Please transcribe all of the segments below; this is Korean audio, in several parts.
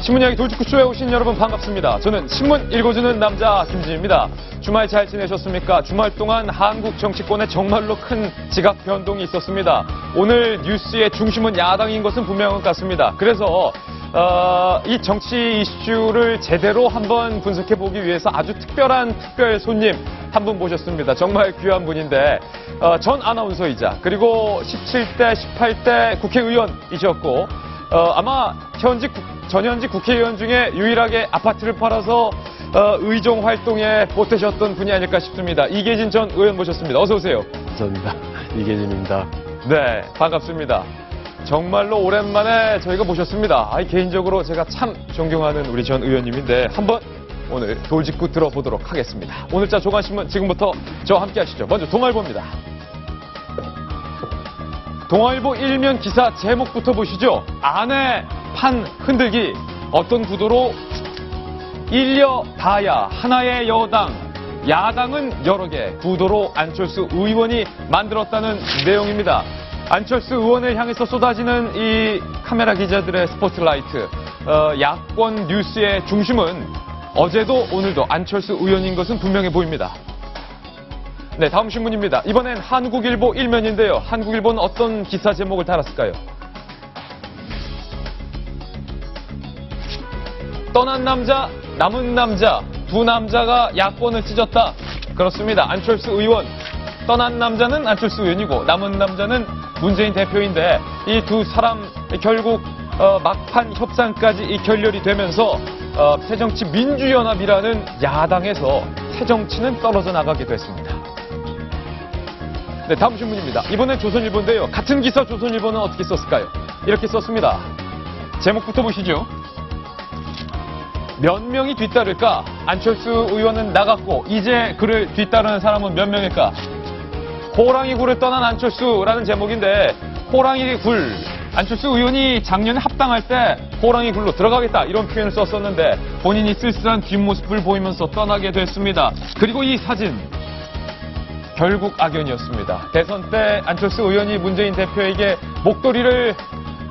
신문 이야기 돌직구쇼에 오신 여러분 반갑습니다. 저는 신문 읽어주는 남자 김진입니다. 주말 잘 지내셨습니까? 주말 동안 한국 정치권에 정말로 큰 지각 변동이 있었습니다. 오늘 뉴스의 중심은 야당인 것은 분명한 것 같습니다. 그래서 이 정치 이슈를 제대로 한번 분석해보기 위해서 아주 특별한 특별 손님 한 분 모셨습니다. 정말 귀한 분인데 전 아나운서이자 그리고 17대, 18대 국회의원이셨고 아마 전현직 국회의원 중에 유일하게 아파트를 팔아서 의정 활동에 보태셨던 분이 아닐까 싶습니다. 이계진 전 의원 모셨습니다. 어서 오세요. 감사합니다. 이계진입니다. 네, 반갑습니다. 정말로 오랜만에 저희가 모셨습니다. 개인적으로 제가 참 존경하는 우리 전 의원님인데 한번 오늘 돌직구 들어보도록 하겠습니다. 오늘자 조간신문 지금부터 저와 함께 하시죠. 먼저 동아일보입니다. 동아일보 일면 기사 제목부터 보시죠. 아내 판 흔들기 어떤 구도로 일려 다야 하나의 여당 야당은 여러 개 구도로 안철수 의원이 만들었다는 내용입니다. 안철수 의원을 향해서 쏟아지는 이 카메라 기자들의 스포트라이트 야권 뉴스의 중심은 어제도 오늘도 안철수 의원인 것은 분명해 보입니다. 네, 다음 신문입니다. 이번엔 한국일보 일면인데요. 한국일보는 어떤 기사 제목을 달았을까요? 떠난 남자, 남은 남자, 두 남자가 야권을 찢었다. 그렇습니다. 안철수 의원. 떠난 남자는 안철수 의원이고 남은 남자는 문재인 대표인데 이 두 사람 결국 막판 협상까지 결렬이 되면서 새정치민주연합이라는 야당에서 새정치는 떨어져 나가게 됐습니다. 네, 다음 신문입니다. 이번엔 조선일보인데요. 같은 기사 조선일보는 어떻게 썼을까요? 이렇게 썼습니다. 제목부터 보시죠. 몇 명이 뒤따를까? 안철수 의원은 나갔고 이제 그를 뒤따르는 사람은 몇 명일까? 호랑이 굴을 떠난 안철수라는 제목인데 호랑이 굴. 안철수 의원이 작년에 합당할 때 호랑이 굴로 들어가겠다 이런 표현을 썼었는데 본인이 쓸쓸한 뒷모습을 보이면서 떠나게 됐습니다. 그리고 이 사진 결국 악연이었습니다. 대선 때 안철수 의원이 문재인 대표에게 목도리를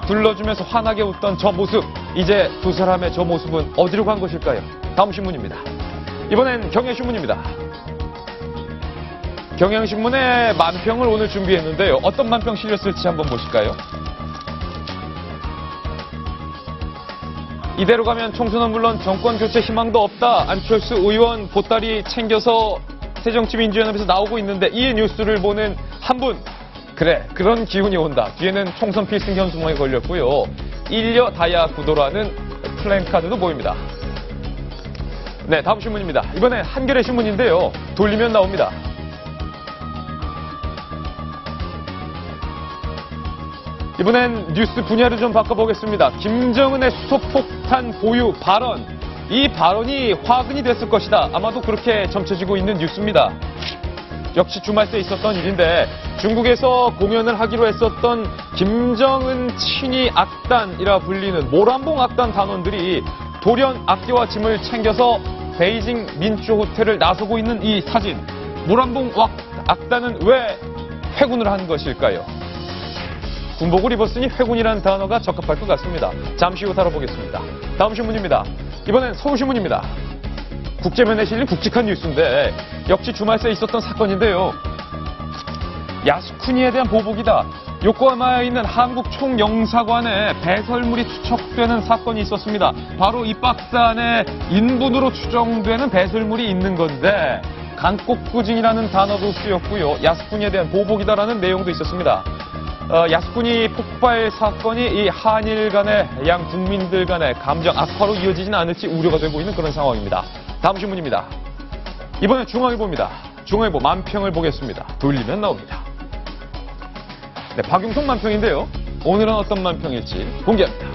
둘러주면서 환하게 웃던 저 모습 이제 두 사람의 저 모습은 어디로 간 것일까요? 다음 신문입니다. 이번엔 경향신문입니다. 경향신문의 만평을 오늘 준비했는데요. 어떤 만평 실렸을지 한번 보실까요? 이대로 가면 총선은 물론 정권 교체 희망도 없다. 안철수 의원 보따리 챙겨서 새정치민주연합에서 나오고 있는데 이 뉴스를 보는 한 분. 그래, 그런 기운이 온다. 뒤에는 총선 필승 현수막이 걸렸고요. 일려 다야 구도라는 플랜카드도 보입니다. 네, 다음 신문입니다. 이번엔 한겨레 신문인데요. 돌리면 나옵니다. 이번엔 뉴스 분야를 좀 바꿔보겠습니다. 김정은의 수소폭탄 보유 발언. 이 발언이 화근이 됐을 것이다. 아마도 그렇게 점쳐지고 있는 뉴스입니다. 역시 주말 때 있었던 일인데 중국에서 공연을 하기로 했었던 김정은 친위 악단이라 불리는 모란봉 악단 단원들이 돌연 악기와 짐을 챙겨서 베이징 민초 호텔을 나서고 있는 이 사진. 모란봉 악단은 왜 회군을 한 것일까요? 군복을 입었으니 회군이라는 단어가 적합할 것 같습니다. 잠시 후 다뤄보겠습니다. 다음 신문입니다. 이번엔 서울신문입니다. 국제면에 실린 굵직한 뉴스인데 역시 주말 새 있었던 사건인데요. 야스쿠니에 대한 보복이다. 요코하마에 있는 한국 총영사관에 배설물이 추적되는 사건이 있었습니다. 바로 이 박스 안에 인분으로 추정되는 배설물이 있는 건데 간곡구징이라는 단어도 쓰였고요. 야스쿠니에 대한 보복이다라는 내용도 있었습니다. 야스쿠니 폭발 사건이 이 한일 간의 양 국민들 간의 감정 악화로 이어지지는 않을지 우려가 되고 있는 그런 상황입니다. 다음 신문입니다. 이번엔 중앙일보입니다. 중앙일보 만평을 보겠습니다. 돌리면 나옵니다. 네, 박용석 만평인데요. 오늘은 어떤 만평일지 공개합니다.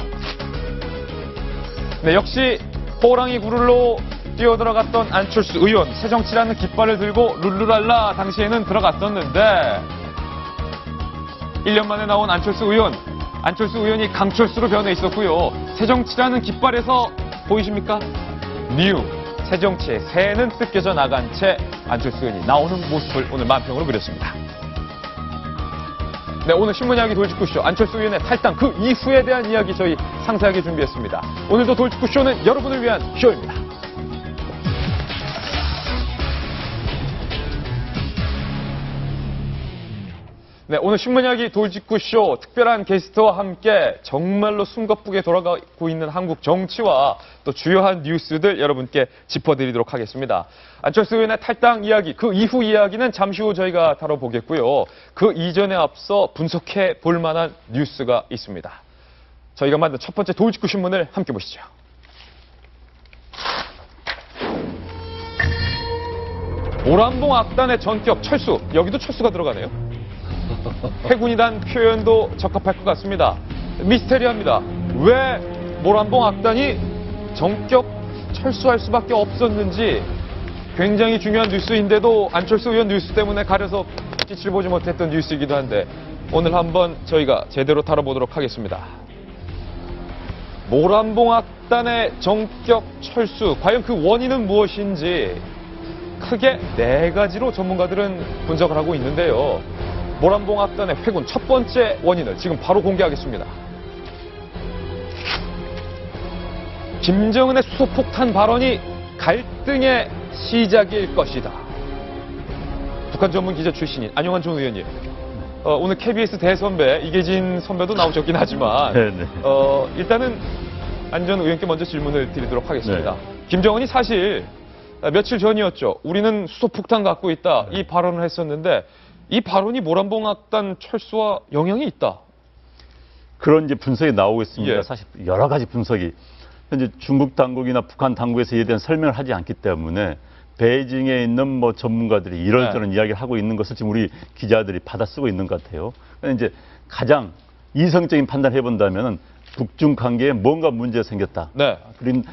네, 역시 호랑이 구르로 뛰어들어갔던 안철수 의원 새정치라는 깃발을 들고 룰루랄라 당시에는 들어갔었는데 1년 만에 나온 안철수 의원이 강철수로 변해 있었고요. 새정치라는 깃발에서 보이십니까? 뉴 새정치의 새는 뜯겨져 나간 채 안철수 의원이 나오는 모습을 오늘 만평으로 그렸습니다. 네, 오늘 신문 이야기 돌직구쇼 안철수 의원의 탈당 그 이후에 대한 이야기 저희 상세하게 준비했습니다. 오늘도 돌직구쇼는 여러분을 위한 쇼입니다. 네, 오늘 신문 이야기 돌직구쇼 특별한 게스트와 함께 정말로 숨가쁘게 돌아가고 있는 한국 정치와 또 주요한 뉴스들 여러분께 짚어드리도록 하겠습니다. 안철수 의원의 탈당 이야기, 그 이후 이야기는 잠시 후 저희가 다뤄보겠고요. 그 이전에 앞서 분석해 볼 만한 뉴스가 있습니다. 저희가 만든 첫 번째 돌직구 신문을 함께 보시죠. 오란봉 악단의 전격 철수, 여기도 철수가 들어가네요. 해군이란 표현도 적합할 것 같습니다. 미스테리합니다. 왜 모란봉 악단이 전격 철수할 수밖에 없었는지 굉장히 중요한 뉴스인데도 안철수 의원 뉴스 때문에 가려서 빛을 보지 못했던 뉴스이기도 한데 오늘 한번 저희가 제대로 다뤄보도록 하겠습니다. 모란봉 악단의 전격 철수, 과연 그 원인은 무엇인지 크게 4가지로 전문가들은 분석을 하고 있는데요. 모란봉 악단의 회군 첫 번째 원인을 지금 바로 공개하겠습니다. 김정은의 수소폭탄 발언이 갈등의 시작일 것이다. 북한 전문 기자 출신인 안용환 전 의원님. 오늘 KBS 대선배 이계진 선배도 나오셨긴 하지만 일단은 안 전 의원께 먼저 질문을 드리도록 하겠습니다. 김정은이 사실 며칠 전이었죠. 우리는 수소폭탄 갖고 있다. 이 발언을 했었는데 이 발언이 모란봉 악단 철수와 영향이 있다. 그런 이제 분석이 나오고 있습니다. 예. 사실 여러 가지 분석이 현재 중국 당국이나 북한 당국에서 이에 대한 설명을 하지 않기 때문에 베이징에 있는 뭐 전문가들이 이런저런 이야기를 하고 있는 것을 지금 우리 기자들이 받아쓰고 있는 것 같아요. 그런데 이제 가장 이성적인 판단을 해본다면은 북중 관계에 뭔가 문제가 생겼다. 네.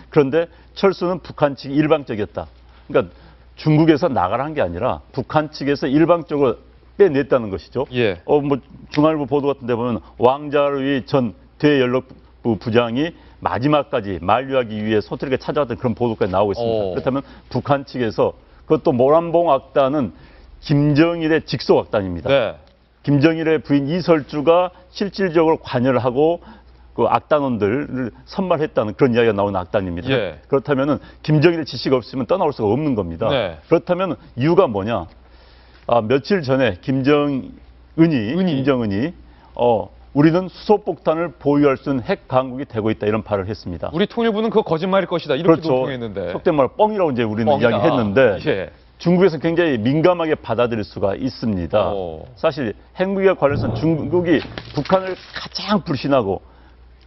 그런데 철수는 북한 측이 일방적이었다. 그러니까 중국에서 나가라는 게 아니라 북한 측에서 일방적으로 빼냈다는 것이죠. 예. 뭐 중앙일보 보도 같은 데 보면 왕자루이 전 대연락부 부장이 마지막까지 만류하기 위해 소트리게 찾아왔던 그런 보도까지 나오고 있습니다. 그렇다면 북한 측에서 그것도 모란봉 악단은 김정일의 직속 악단입니다. 네. 김정일의 부인 이설주가 실질적으로 관여를 하고 그 악단원들을 선발했다는 그런 이야기가 나오는 악단입니다. 예. 그렇다면은 김정일의 지시가 없으면 떠나올 수가 없는 겁니다. 네. 그렇다면 이유가 뭐냐? 며칠 전에 김정은이 우리는 수소폭탄을 보유할 수 있는 핵 강국이 되고 있다 이런 발언을 했습니다. 우리 통일부는 그거 거짓말일 것이다. 이렇게 그렇죠. 통했는데. 속된 말로 뻥이라고 이제 우리는 뻥이다. 이야기했는데 예. 중국에서는 굉장히 민감하게 받아들일 수가 있습니다. 사실 핵무기와 관련해서 중국이 북한을 가장 불신하고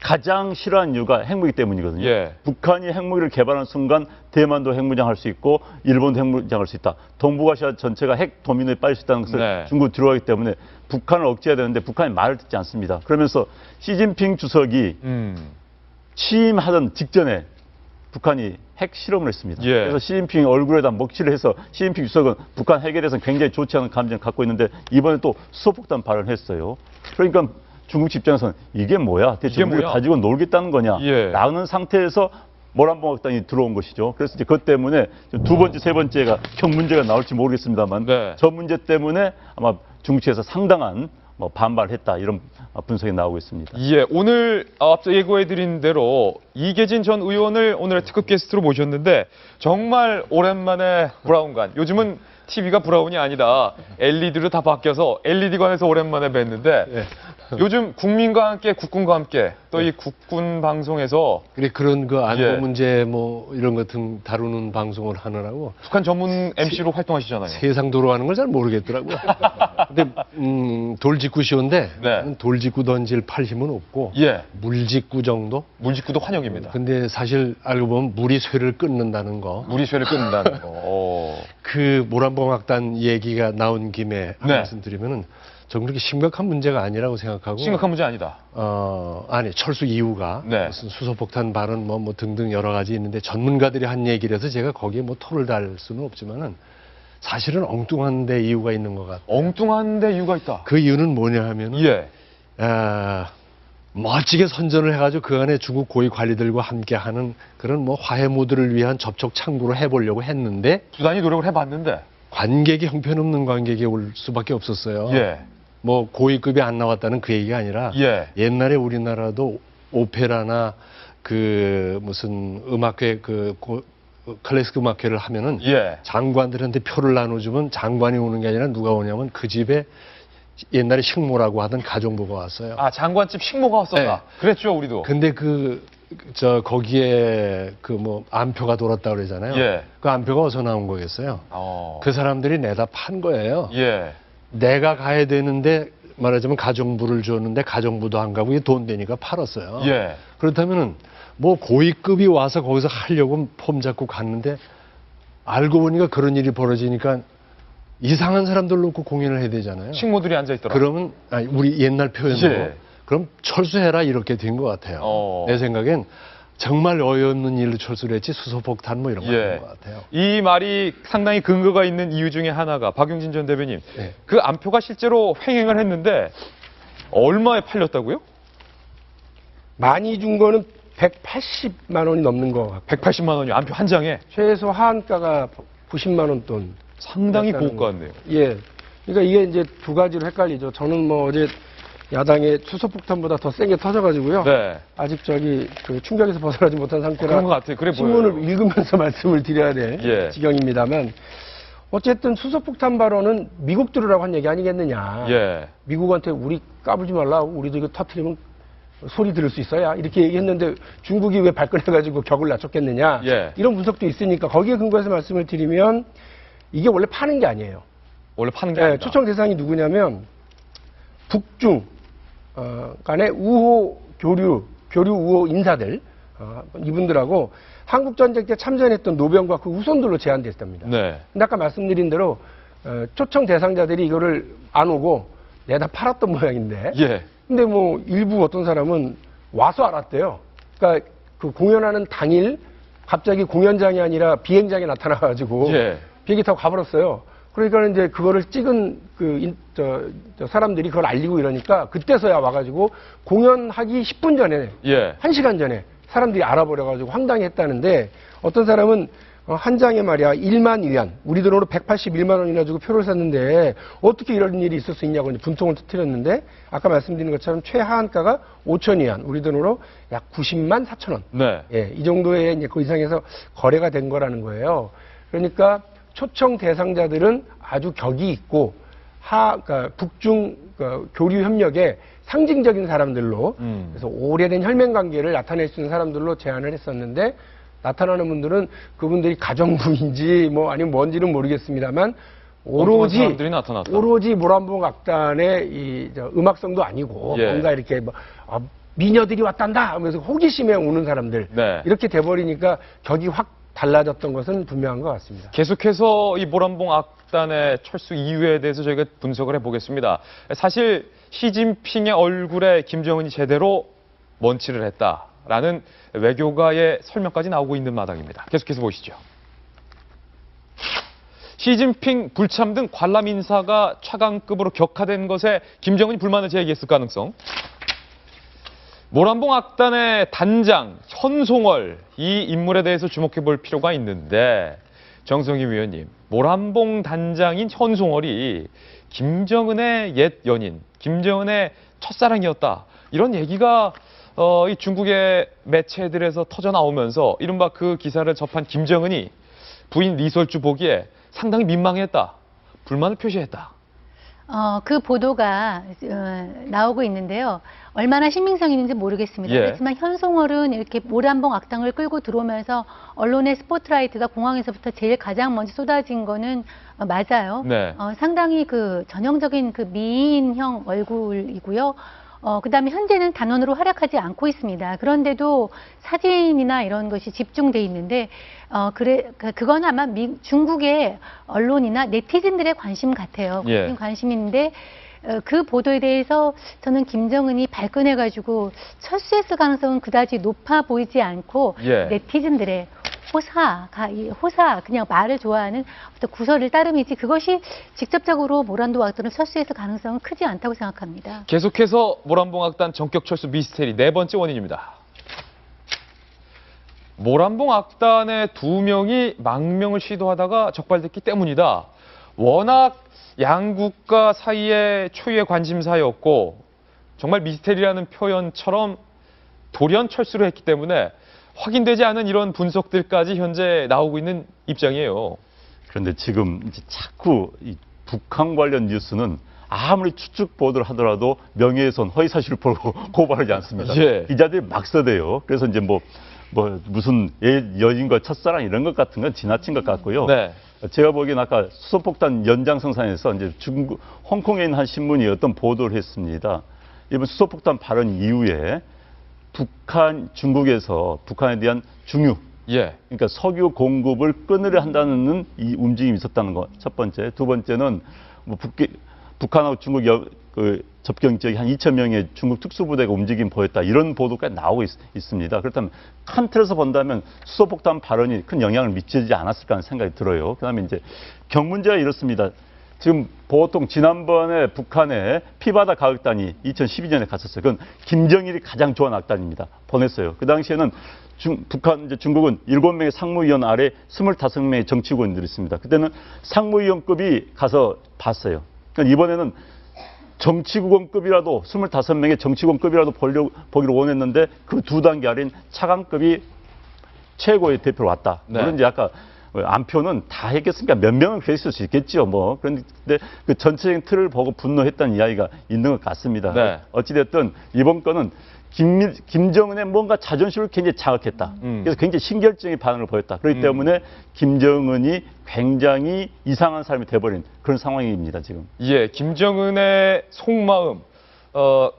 가장 싫어하는 이유가 핵무기 때문이거든요. 예. 북한이 핵무기를 개발하는 순간 대만도 핵무장할 수 있고 일본도 핵무장할 수 있다. 동북아시아 전체가 핵 도미노에 빠질 수 있다는 것을 네. 중국이 들어가기 때문에 북한을 억제해야 되는데 북한이 말을 듣지 않습니다. 그러면서 시진핑 주석이 취임하던 직전에 북한이 핵 실험을 했습니다. 예. 그래서 시진핑 얼굴에다 먹칠을 해서 시진핑 주석은 북한 핵에 대해서는 굉장히 좋지 않은 감정을 갖고 있는데 이번에 또 수소폭탄 발언을 했어요. 그러니까 중국 입장에서는 이게 뭐야? 대체 우리가 뭐야? 가지고 놀겠다는 거냐? 예. 라는 상태에서 모란봉 악단이 들어온 것이죠. 그래서 이제 그것 때문에 두 번째, 세 번째가 형 문제가 나올지 모르겠습니다만 네. 저 문제 때문에 아마 중국 측에서 상당한 반발을 했다 이런 분석이 나오고 있습니다. 예, 오늘 앞서 예고해드린 대로 이계진 전 의원을 오늘의 특급 게스트로 모셨는데 정말 오랜만에 브라운관. 요즘은 TV가 브라운이 아니다. LED로 다 바뀌어서 LED관에서 오랜만에 뵀는데 요즘 국민과 함께 국군과 함께 또 이 국군 방송에서 그런 그 안보 예. 문제 뭐 이런 것 등 다루는 방송을 하느라고 북한 전문 MC로 활동하시잖아요. 세상 돌아가는 걸 잘 모르겠더라고요. 근데 돌직구쇼인데 네. 돌직구 던질 팔 힘은 없고 예, 물직구 정도? 물직구도 환영입니다. 근데 사실 알고 보면 물이 쇠를 끊는다는 거. 물이 쇠를 끊는다는 거. 그 모란봉 악단 얘기가 나온 김에 한 네. 말씀 드리면은 전 그렇게 심각한 문제가 아니라고 생각하고. 심각한 문제 아니다. 아니 철수 이유가 네. 무슨 수소폭탄 발언 뭐 등등 여러 가지 있는데 전문가들이 한 얘기라서 제가 거기에 뭐 토를 달 수는 없지만은 사실은 엉뚱한데 이유가 있는 것 같아요. 엉뚱한데 이유가 있다. 그 이유는 뭐냐 하면은 예. 멋지게 선전을 해가지고 그 안에 중국 고위 관리들과 함께하는 그런 뭐 화해 모드를 위한 접촉 창구로 해보려고 했는데 수단이 노력을 해봤는데. 관객이 형편없는 관객이 올 수밖에 없었어요. 예. 뭐 고위급이 안 나왔다는 그 얘기가 아니라 예. 옛날에 우리나라도 오페라나 그 무슨 음악회 클래식 음악회를 하면은 예. 장관들한테 표를 나눠주면 장관이 오는 게 아니라 누가 오냐면 그 집에 옛날에 식모라고 하던 가정부가 왔어요. 아, 장관집 식모가 왔었다. 네. 그랬죠, 우리도. 근데 거기에 그 뭐 안표가 돌았다 그러잖아요. 예. 그 안표가 어디서 나온 거겠어요? 그 사람들이 내다 판 거예요. 예. 내가 가야 되는데 말하자면 가정부를 줬는데 가정부도 안 가고 이게 돈 되니까 팔았어요. 예. 그렇다면은 뭐 고위급이 와서 거기서 하려고 폼 잡고 갔는데 알고 보니까 그런 일이 벌어지니까 이상한 사람들 놓고 공연을 해야 되잖아요. 식모들이 앉아있더라. 그러면 아니, 우리 옛날 표현으로 예. 그럼 철수해라 이렇게 된 것 같아요. 내 생각엔 정말 어이없는 일로 철수를 했지 수소폭탄 뭐 이런 거 아닌 것 같아요. 이 말이 상당히 근거가 있는 이유 중에 하나가 박용진 전 대변인. 네. 그 안표가 실제로 횡행을 했는데 얼마에 팔렸다고요? 많이 준 거는 180만 원이 넘는 거 같고 180만 원이요. 안표 한 장에. 최소 하한가가 90만 원 돈. 상당히 그렇다는 고가네요. 예. 그러니까 이게 이제 두 가지로 헷갈리죠. 저는 뭐 어제 야당의 수소폭탄보다 더 세게 터져가지고요. 네. 아직 그 충격에서 벗어나지 못한 상태라 그런 것 같아요. 그래 신문을 보여요. 읽으면서 말씀을 드려야 될 예. 지경입니다만 어쨌든 수소폭탄 발언은 미국 들으라고 한 얘기 아니겠느냐. 예. 미국한테 우리 까불지 말라. 우리도 이거 터트리면 소리 들을 수 있어야 이렇게 얘기했는데 중국이 왜 발끈해가지고 격을 낮췄겠느냐. 예. 이런 분석도 있으니까 거기에 근거해서 말씀을 드리면 이게 원래 파는 게 아니에요. 원래 파는 게 예, 아니다. 초청 대상이 누구냐면 북중 간의 우호 교류 우호 인사들 이분들하고 한국 전쟁 때 참전했던 노병과 그 후손들로 제한됐답니다. 네. 근데 아까 말씀드린 대로 초청 대상자들이 이거를 안 오고 내다 팔았던 모양인데. 예. 근데 뭐 일부 어떤 사람은 와서 알았대요. 그러니까 그 공연하는 당일 갑자기 공연장이 아니라 비행장에 나타나가지고 예. 비행기 타고 가버렸어요. 그러니까 이제 그거를 찍은 저 사람들이 그걸 알리고 이러니까 그때서야 와가지고 공연하기 10분 전에, 예. 1시간 전에 사람들이 알아버려가지고 황당했다는데 어떤 사람은 한 장에 말이야 1만 위안, 우리 돈으로 181만 원이나 주고 표를 샀는데 어떻게 이런 일이 있을 수 있냐고 이제 분통을 터뜨렸는데 아까 말씀드린 것처럼 최하한가가 5천 위안, 우리 돈으로 약 90만 4천 원. 네. 예, 이 정도의 이제 그 이상에서 거래가 된 거라는 거예요. 그러니까 초청 대상자들은 아주 격이 있고 그러니까 북중 교류 협력에 상징적인 사람들로 그래서 오래된 혈맹 관계를 나타낼 수 있는 사람들로 제안을 했었는데 나타나는 분들은 그분들이 가정부인지 뭐 아니면 뭔지는 모르겠습니다만 오로지 사람들이 나타났다. 오로지 모란봉 악단의 음악성도 아니고 예. 뭔가 이렇게 뭐 미녀들이 왔단다 하면서 호기심에 오는 사람들 네. 이렇게 돼버리니까 격이 확 달라졌던 것은 분명한 것 같습니다. 계속해서 이 모란봉 악단의 철수 이유에 대해서 저희가 분석을 해보겠습니다. 사실 시진핑의 얼굴에 김정은이 제대로 먼치를 했다라는 외교가의 설명까지 나오고 있는 마당입니다. 계속해서 보시죠. 시진핑 불참 등 관람 인사가 차관급으로 격화된 것에 김정은이 불만을 제기했을 가능성. 모란봉 악단의 단장 현송월 이 인물에 대해서 주목해 볼 필요가 있는데 정성희 위원님, 모란봉 단장인 현송월이 김정은의 옛 연인, 김정은의 첫사랑이었다. 이런 얘기가 이 중국의 매체들에서 터져 나오면서 이른바 그 기사를 접한 김정은이 부인 리설주 보기에 상당히 민망했다. 불만을 표시했다. 그 보도가 나오고 있는데요. 얼마나 신빙성이 있는지 모르겠습니다. 예. 그렇지만 현송월은 이렇게 모란봉 악당을 끌고 들어오면서 언론의 스포트라이트가 공항에서부터 제일 가장 먼저 쏟아진 거는 맞아요. 네. 상당히 그 전형적인 그 미인형 얼굴이고요. 그다음에 현재는 단원으로 활약하지 않고 있습니다. 그런데도 사진이나 이런 것이 집중돼 있는데, 그건 아마 중국의 언론이나 네티즌들의 관심 같아요. 예. 관심이 있는데, 그 보도에 대해서 저는 김정은이 발끈해가지고 철수했을 가능성은 그다지 높아 보이지 않고, 예. 네티즌들의 호사, 그냥 말을 좋아하는 어떤 구설을 따름이지 그것이 직접적으로 모란봉 악단을 철수했을 가능성은 크지 않다고 생각합니다. 계속해서 모란봉 악단 전격 철수 미스테리 네 번째 원인입니다. 모란봉 악단의 2명이 망명을 시도하다가 적발됐기 때문이다. 워낙 양국가 사이의 초유의 관심사였고 정말 미스테리라는 표현처럼 돌연 철수를 했기 때문에 확인되지 않은 이런 분석들까지 현재 나오고 있는 입장이에요. 그런데 지금 이제 자꾸 이 북한 관련 뉴스는 아무리 추측 보도를 하더라도 명예훼손, 허위사실을 보고 고발하지 않습니다. 예. 기자들이 막 써대요. 그래서 이제 뭐 무슨 여인과 첫사랑 이런 것 같은 건 지나친 것 같고요. 네. 제가 보기엔 아까 수소폭탄 연장선상에서 이제 홍콩에 있는 한 신문이 어떤 보도를 했습니다. 이번 수소폭탄 발언 이후에 중국에서 북한에 대한 중유, 예. 그러니까 석유 공급을 끊으려 한다는 이 움직임이 있었다는 것. 첫 번째. 두 번째는 뭐 북한하고 중국 접경 지역에 한 2,000명의 중국 특수부대가 움직임 보였다. 이런 보도까지 나오고 있습니다. 그렇다면 큰 틀에서 본다면 수소폭탄 발언이 큰 영향을 미치지 않았을까 하는 생각이 들어요. 그다음에 이제 경문제가 이렇습니다. 지금 보통 지난번에 북한에 피바다 가격단이 2012년에 갔었어요. 그건 김정일이 가장 좋아하는 악단입니다. 보냈어요. 그 당시에는 중국은 7명의 상무위원 아래 25명의 정치관들이 있습니다. 그때는 상무위원급이 가서 봤어요. 그러니까 이번에는 정치국원급이라도 25명의 정치국원급이라도 보기로 원했는데 그 두 단계 아래인 차관급이 최고의 대표로 왔다. 네. 물론 이제 아까 안표는 다 했겠으니까 몇 명은 그랬을 수 있겠죠. 뭐 그런데 그 전체적인 틀을 보고 분노했다는 이야기가 있는 것 같습니다. 네. 어찌됐든 이번 건은 김정은의 뭔가 자존심을 굉장히 자극했다. 그래서 굉장히 신결적인 반응을 보였다. 그렇기 때문에 김정은이 굉장히 이상한 사람이 돼버린 그런 상황입니다, 지금. 예, 김정은의 속마음,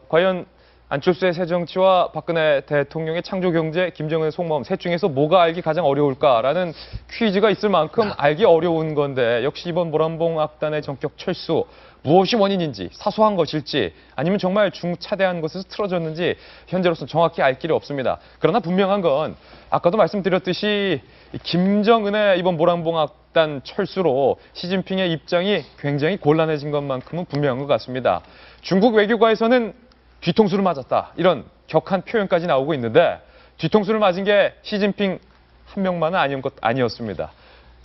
과연 안철수의 새정치와 박근혜 대통령의 창조경제, 김정은의 속마음 셋 중에서 뭐가 알기 가장 어려울까라는 퀴즈가 있을 만큼 알기 어려운 건데 역시 이번 모란봉 악단의 전격 철수 무엇이 원인인지 사소한 것일지 아니면 정말 중차대한 것에서 틀어졌는지 현재로서는 정확히 알 길이 없습니다. 그러나 분명한 건 아까도 말씀드렸듯이 김정은의 이번 모란봉 악단 철수로 시진핑의 입장이 굉장히 곤란해진 것만큼은 분명한 것 같습니다. 중국 외교가에서는 뒤통수를 맞았다. 이런 격한 표현까지 나오고 있는데 뒤통수를 맞은 게 시진핑 한 명만은 아니었습니다.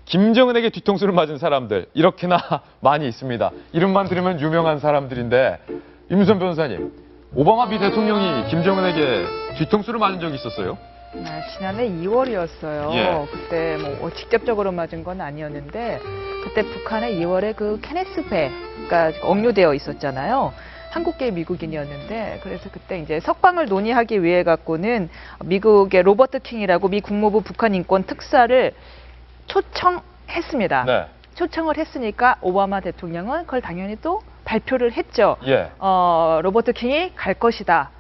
김정은에게 뒤통수를 맞은 사람들 이렇게나 많이 있습니다. 이름만 들으면 유명한 사람들인데 임수선 변호사님, 오바마 미 대통령이 김정은에게 뒤통수를 맞은 적이 있었어요? 지난해 2월이었어요. 예. 그때 뭐 직접적으로 맞은 건 아니었는데 그때 북한에 2월에 그 케네스 배가 억류되어 있었잖아요. 한국계 미국인이었는데 그래서 그때 이제 석방을 논의하기 위해 갖고는 미국의 로버트 킹이라고 미 국무부 북한 인권 특사를 초청했습니다. 네. 초청을 했으니까 오바마 대통령은 그걸 당연히 또 발표를 했죠. 예. 로버트 킹이 갈 것이다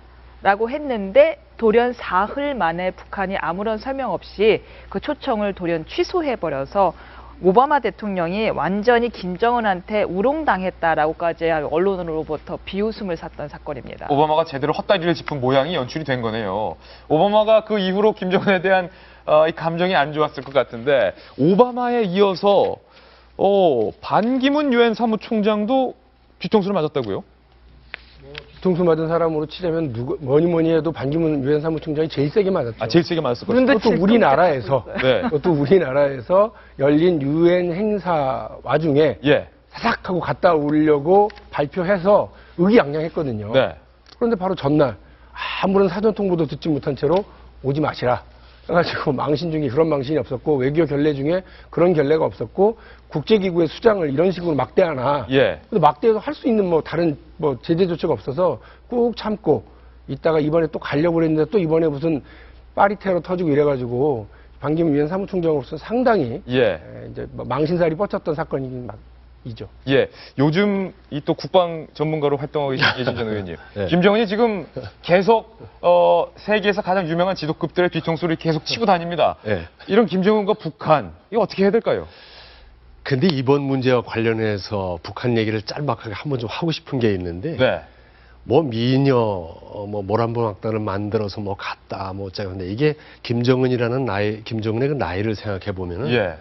라고 했는데 돌연 사흘 만에 북한이 아무런 설명 없이 그 초청을 돌연 취소해버려서 오바마 대통령이 완전히 김정은한테 우롱당했다라고까지 언론으로부터 비웃음을 샀던 사건입니다. 오바마가 제대로 헛다리를 짚은 모양이 연출이 된 거네요. 오바마가 그 이후로 김정은에 대한 이 감정이 안 좋았을 것 같은데 오바마에 이어서 반기문 유엔 사무총장도 뒤통수를 맞았다고요? 뒤통수 맞은 사람으로 치자면 뭐니 해도 반기문 유엔 사무총장이 제일 세게 맞았죠. 아, 제일 세게 맞았을 거예요. 그런데 또 우리나라에서 네. 또 우리나라에서 열린 유엔 행사 와중에 예. 사삭 하고 갔다 오려고 발표해서 의기양양했거든요. 네. 그런데 바로 전날 아무런 사전 통보도 듣지 못한 채로 오지 마시라. 그래가지고 망신 중에 그런 망신이 없었고 외교 결례 중에 그런 결례가 없었고 국제기구의 수장을 이런 식으로 막대하나. 예. 근데 막대해서 할 수 있는 다른 제재 조치가 없어서 꾹 참고 있다가 이번에 또 가려고 그랬는데 또 이번에 무슨 파리 테러 터지고 이래가지고 반기문 유엔 사무총장으로서 상당히 예. 이제 망신살이 뻗쳤던 사건이긴 이죠. 예. 요즘 이 또 국방 전문가로 활동하고 계신 전 의원님. 네. 김정은이 지금 계속 세계에서 가장 유명한 지도급들의 뒤통수를 계속 치고 다닙니다. 네. 이런 김정은과 북한 이거 어떻게 해야 될까요? 근데 이번 문제와 관련해서 북한 얘기를 짤막하게 한번 좀 하고 싶은 게 있는데 네. 뭐 미녀 모란봉 악단을 만들어서 뭐 갔다 뭐 어쩌고 근데 이게 김정은이라는 김정은의 그 나이를 생각해 보면은 예.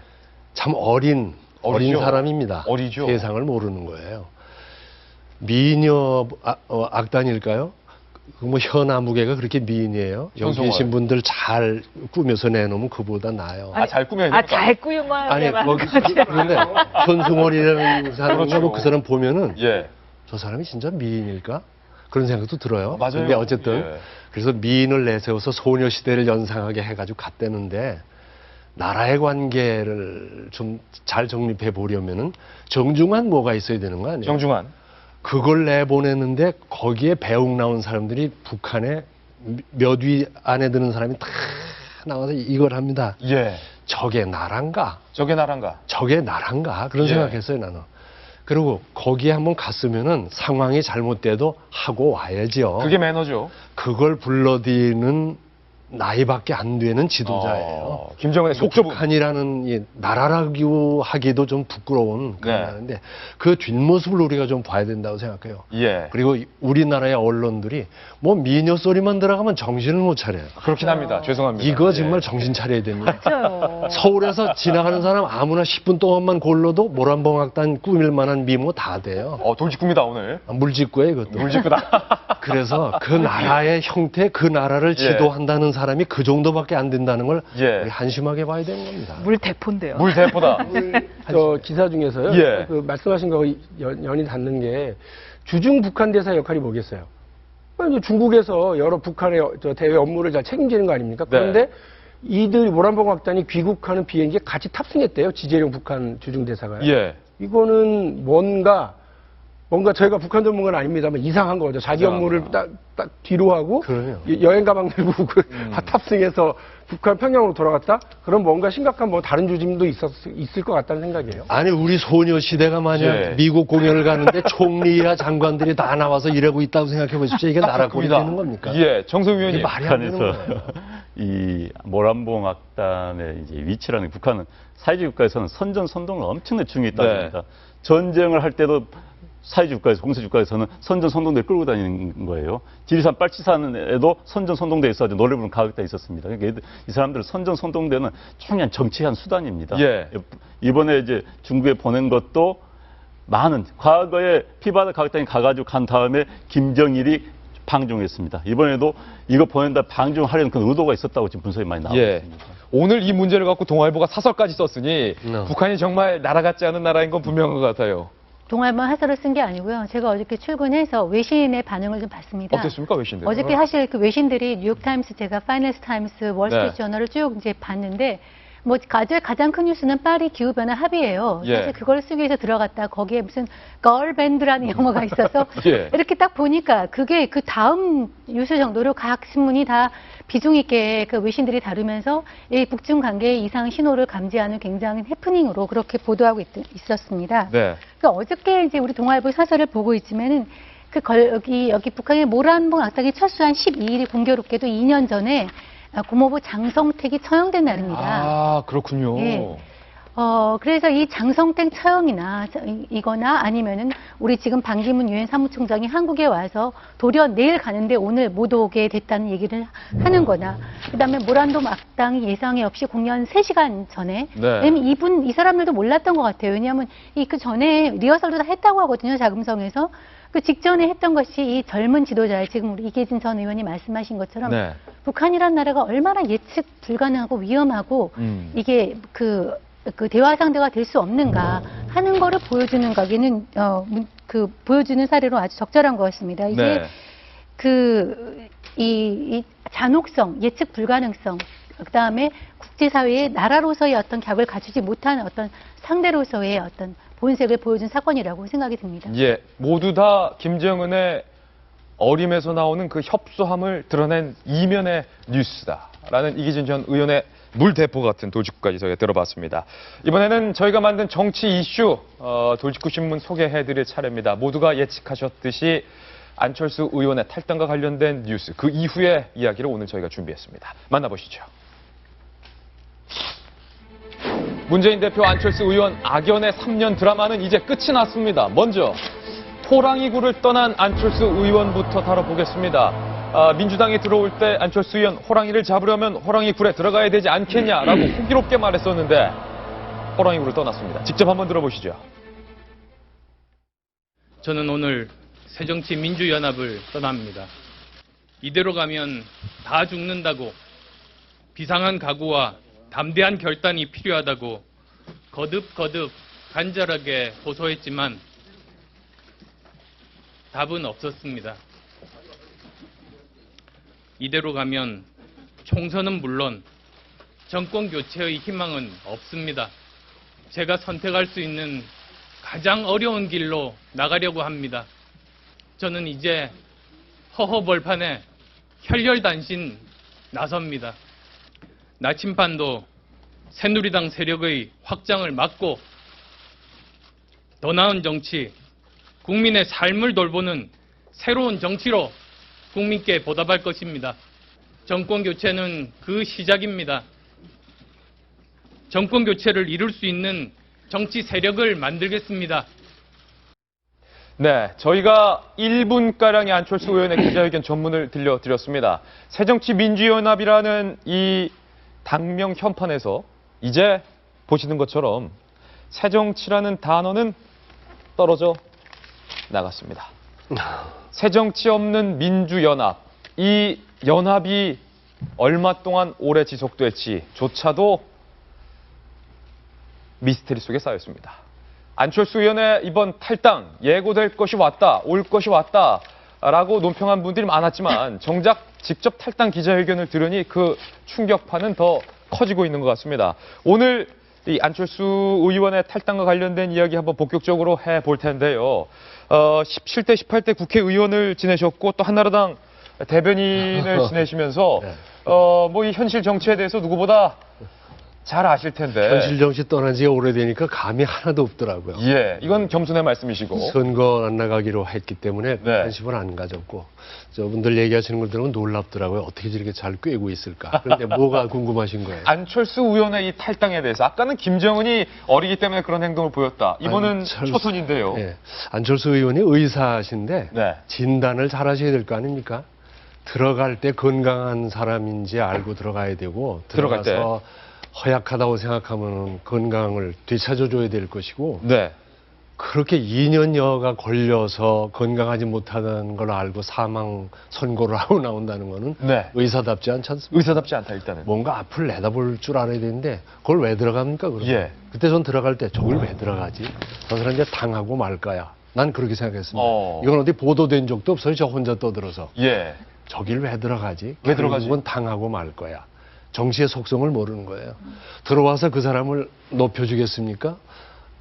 참 어린 어리죠. 사람입니다. 어리죠. 세상을 모르는 거예요. 미녀 악단일까요? 뭐 현아무개가 그렇게 미인이에요. 여기 현송월. 계신 분들 잘 꾸며서 내놓으면 그보다 나아요. 잘 꾸며 있는 잘 꾸유만 아니 거기 그런데 현승원이라는 사람은 그렇죠. 그 사람 보면은 예. 저 사람이 진짜 미인일까? 그런 생각도 들어요. 맞아요. 근데 어쨌든 예. 그래서 미인을 내세워서 소녀시대를 연상하게 해가지고 갔다는데 나라의 관계를 좀 잘 정립해 보려면은 정중한 뭐가 있어야 되는 거 아니에요? 정중한. 그걸 내보내는데 거기에 배웅 나온 사람들이 북한에 몇 위 안에 드는 사람이 다 나와서 이걸 합니다. 예. 저게 나란가? 저게 나란가. 저게 나란가? 그런 예. 생각했어요, 나는. 그리고 거기에 한번 갔으면은 상황이 잘못돼도 하고 와야죠. 그게 매너죠. 그걸 불러들이는 나이밖에 안 되는 지도자예요. 김정은의 속좁은. 북한이라는 이 나라라고 하기도 좀 부끄러운 그런 네. 나라인데 그 뒷모습을 우리가 좀 봐야 된다고 생각해요. 예. 그리고 우리나라의 언론들이 뭐 미녀 소리만 들어가면 정신을 못 차려요. 그렇긴 합니다. 죄송합니다. 이거 예. 정말 정신 차려야 됩니다. 맞아요. 서울에서 지나가는 사람 아무나 10분 동안만 골라도 모란봉악단 꾸밀 만한 미모 다 돼요. 돌직구입니다, 오늘. 물짓고요, 이것도. 물직구다. 그래서 그 나라의 형태, 그 나라를 예. 지도한다는 사람이 그 정도밖에 안 된다는 걸 예. 우리 한심하게 봐야 되는 겁니다. 물 대포인데요. 물 대포다. 저 기사 중에서요. 예. 그 말씀하신 거 연이 닿는 게 주중 북한 대사 역할이 뭐겠어요? 아니, 중국에서 여러 북한의 저 대외 업무를 잘 책임지는 거 아닙니까? 그런데 이들 모란봉악단이 귀국하는 비행기에 같이 탑승했대요. 지재룡 북한 주중 대사가요. 예. 이거는 뭔가 저희가 북한 전문가는 아닙니다만 이상한 거죠. 자기 업무를 딱 뒤로 하고 그러네요. 여행 가방 들고 탑승해서 북한 평양으로 돌아갔다? 그럼 뭔가 심각한 뭐 다른 조짐도 있을 것 같다는 생각이에요. 아니 우리 소녀시대가 만약 예. 미국 공연을 가는데 총리와 장관들이 다 나와서 일하고 있다고 생각해 보십시오. 이게 나라 꼴이 되는 겁니까? 예. 정성 위원님. 이게 말이 안 되는 북한에서 거예요. 이 모란봉 악단의 이제 위치라는 게 북한은 사회주의 국가에서는 선전선동을 엄청나게 중요했다고 네. 합니다. 전쟁을 할 때도 사회주의 국가에서 공산주의 국가에서는 선전선동대를 끌고 다니는 거예요. 지리산 빨치산에도 선전선동대 있어가지고 노래 부르는 가극대 있었습니다. 그러니까 이 사람들은 선전선동대는 중요한 정치한 수단입니다. 예. 이번에 이제 중국에 보낸 것도 많은 과거에 피바다 가극단이 가가지고 간 다음에 김정일이 방중했습니다. 이번에도 이거 보낸다 방중하려는 그런 의도가 있었다고 지금 분석이 많이 나오고 예. 있습니다. 오늘 이 문제를 갖고 동아일보가 사설까지 썼으니 No. 북한이 정말 나라 같지 않은 나라인 건 분명한 것 같아요. 동아일보 사설을 쓴 게 아니고요. 제가 어저께 출근해서 외신의 반응을 좀 봤습니다. 어땠습니까, 외신들? 어저께 사실 그 외신들이 뉴욕타임스, 제가 파이낸스 타임스, 월스트리트 네. 저널을 쭉 이제 봤는데 뭐 가장 큰 뉴스는 파리 기후변화 합의예요. 예. 사실 그걸 쓰기 위해서 들어갔다 거기에 무슨 걸밴드라는 영어가 있어서 예. 이렇게 딱 보니까 그게 그 다음 뉴스 정도로 각 신문이 다 비중 있게 그 외신들이 다루면서 이 북중 관계의 이상 신호를 감지하는 굉장히 해프닝으로 그렇게 보도하고 있었습니다. 네. 그 어저께 이제 우리 동아일보 사설을 보고 있지만은 여기 북한의 모란봉 악당이 철수한 12일이 공교롭게도 2년 전에 국무부 장성택이 처형된 날입니다. 아, 그렇군요. 예. 그래서 이 장성택 처형이나 이거나 아니면은 우리 지금 반기문 유엔 사무총장이 한국에 와서 도리어 내일 가는데 오늘 못 오게 됐다는 얘기를 하는 거나 그다음에 모란봉 악당이 예상에 없이 공연 3시간 전에 네. 왜냐면 이 사람들도 몰랐던 것 같아요. 왜냐하면 그 전에 리허설도 다 했다고 하거든요. 자금성에서. 그 직전에 했던 것이 이 젊은 지도자의 지금 우리 이계진 전 의원이 말씀하신 것처럼 네. 북한이라는 나라가 얼마나 예측 불가능하고 위험하고 이게 그 대화 상대가 될 수 없는가 하는 거를 보여주는 가게는 그 보여주는 사례로 아주 적절한 것 같습니다. 이게 네. 이 잔혹성, 예측 불가능성, 그다음에 국제사회의 나라로서의 어떤 격을 갖추지 못하는 어떤 상대로서의 어떤 본색을 보여준 사건이라고 생각이 듭니다. 예. 모두 다 김정은의 어림에서 나오는 그 협소함을 드러낸 이면의 뉴스다라는 이기진 전 의원의 물대포 같은 돌직구까지 저희가 들어봤습니다. 이번에는 저희가 만든 정치 이슈 돌직구 신문 소개해드릴 차례입니다. 모두가 예측하셨듯이 안철수 의원의 탈당과 관련된 뉴스, 그 이후의 이야기를 오늘 저희가 준비했습니다. 만나보시죠. 문재인 대표 안철수 의원 악연의 3년 드라마는 이제 끝이 났습니다. 먼저 호랑이굴을 떠난 안철수 의원부터 다뤄보겠습니다. 민주당에 들어올 때 안철수 의원 호랑이를 잡으려면 호랑이굴에 들어가야 되지 않겠냐라고 호기롭게 말했었는데 호랑이굴을 떠났습니다. 직접 한번 들어보시죠. 저는 오늘 새정치민주연합을 떠납니다. 이대로 가면 다 죽는다고, 비상한 각오와 담대한 결단이 필요하다고 거듭거듭 간절하게 호소했지만 답은 없었습니다. 이대로 가면 총선은 물론 정권 교체의 희망은 없습니다. 제가 선택할 수 있는 가장 어려운 길로 나가려고 합니다. 저는 이제 허허벌판에 혈혈단신 나섭니다. 나침반도 새누리당 세력의 확장을 막고 더 나은 정치, 국민의 삶을 돌보는 새로운 정치로 국민께 보답할 것입니다. 정권 교체는 그 시작입니다. 정권 교체를 이룰 수 있는 정치 세력을 만들겠습니다. 네, 저희가 1분가량의 안철수 의원의 기자회견 전문을 들려드렸습니다. 새정치민주연합이라는 이 당명 현판에서 이제 보시는 것처럼 새정치라는 단어는 떨어져 나갔습니다. 새정치 없는 민주연합, 이 연합이 얼마 동안 오래 지속될지조차도 미스터리 속에 쌓였습니다. 안철수 의원의 이번 탈당 예고될 것이 왔다, 올 것이 왔다 라고 논평한 분들이 많았지만 정작 직접 탈당 기자회견을 들으니 그 충격파는 더 커지고 있는 것 같습니다. 오늘 이 안철수 의원의 탈당과 관련된 이야기 한번 본격적으로 해볼 텐데요. 17대, 18대 국회의원을 지내셨고 또 한나라당 대변인을 지내시면서 네. 뭐 이 현실 정치에 대해서 누구보다 잘 아실 텐데. 현실 정치 떠난 지 오래되니까 감이 하나도 없더라고요. 예, 이건 겸손의 말씀이시고. 선거 안 나가기로 했기 때문에 네. 관심을 안 가졌고 저분들 얘기하시는 걸 들으면 놀랍더라고요. 어떻게 저렇게 잘 꿰고 있을까. 그런데 뭐가 궁금하신 거예요? 안철수 의원의 이 탈당에 대해서 아까는 김정은이 어리기 때문에 그런 행동을 보였다. 이번은 초선인데요. 네. 안철수 의원이 의사신데 네. 진단을 잘 하셔야 될 거 아닙니까? 들어갈 때 건강한 사람인지 알고 들어가야 되고 들어갈 때. 들어가서 허약하다고 생각하면 건강을 되찾아줘야 될 것이고 네. 그렇게 2년여가 걸려서 건강하지 못하다는 걸 알고 사망 선고를 하고 나온다는 거는 네. 의사답지 않지 않습니까? 의사답지 않다, 일단은. 뭔가 앞을 내다볼 줄 알아야 되는데 그걸 왜 들어갑니까? 그러면? 예. 그때 전 들어갈 때 저걸 왜 들어가지? 저 사람 이제 당하고 말 거야. 난 그렇게 생각했습니다. 이건 어디 보도된 적도 없어요. 저 혼자 떠들어서. 예. 저길 왜 들어가지? 왜 들어가지? 결국은 당하고 말 거야. 정치의 속성을 모르는 거예요. 들어와서 그 사람을 높여주겠습니까?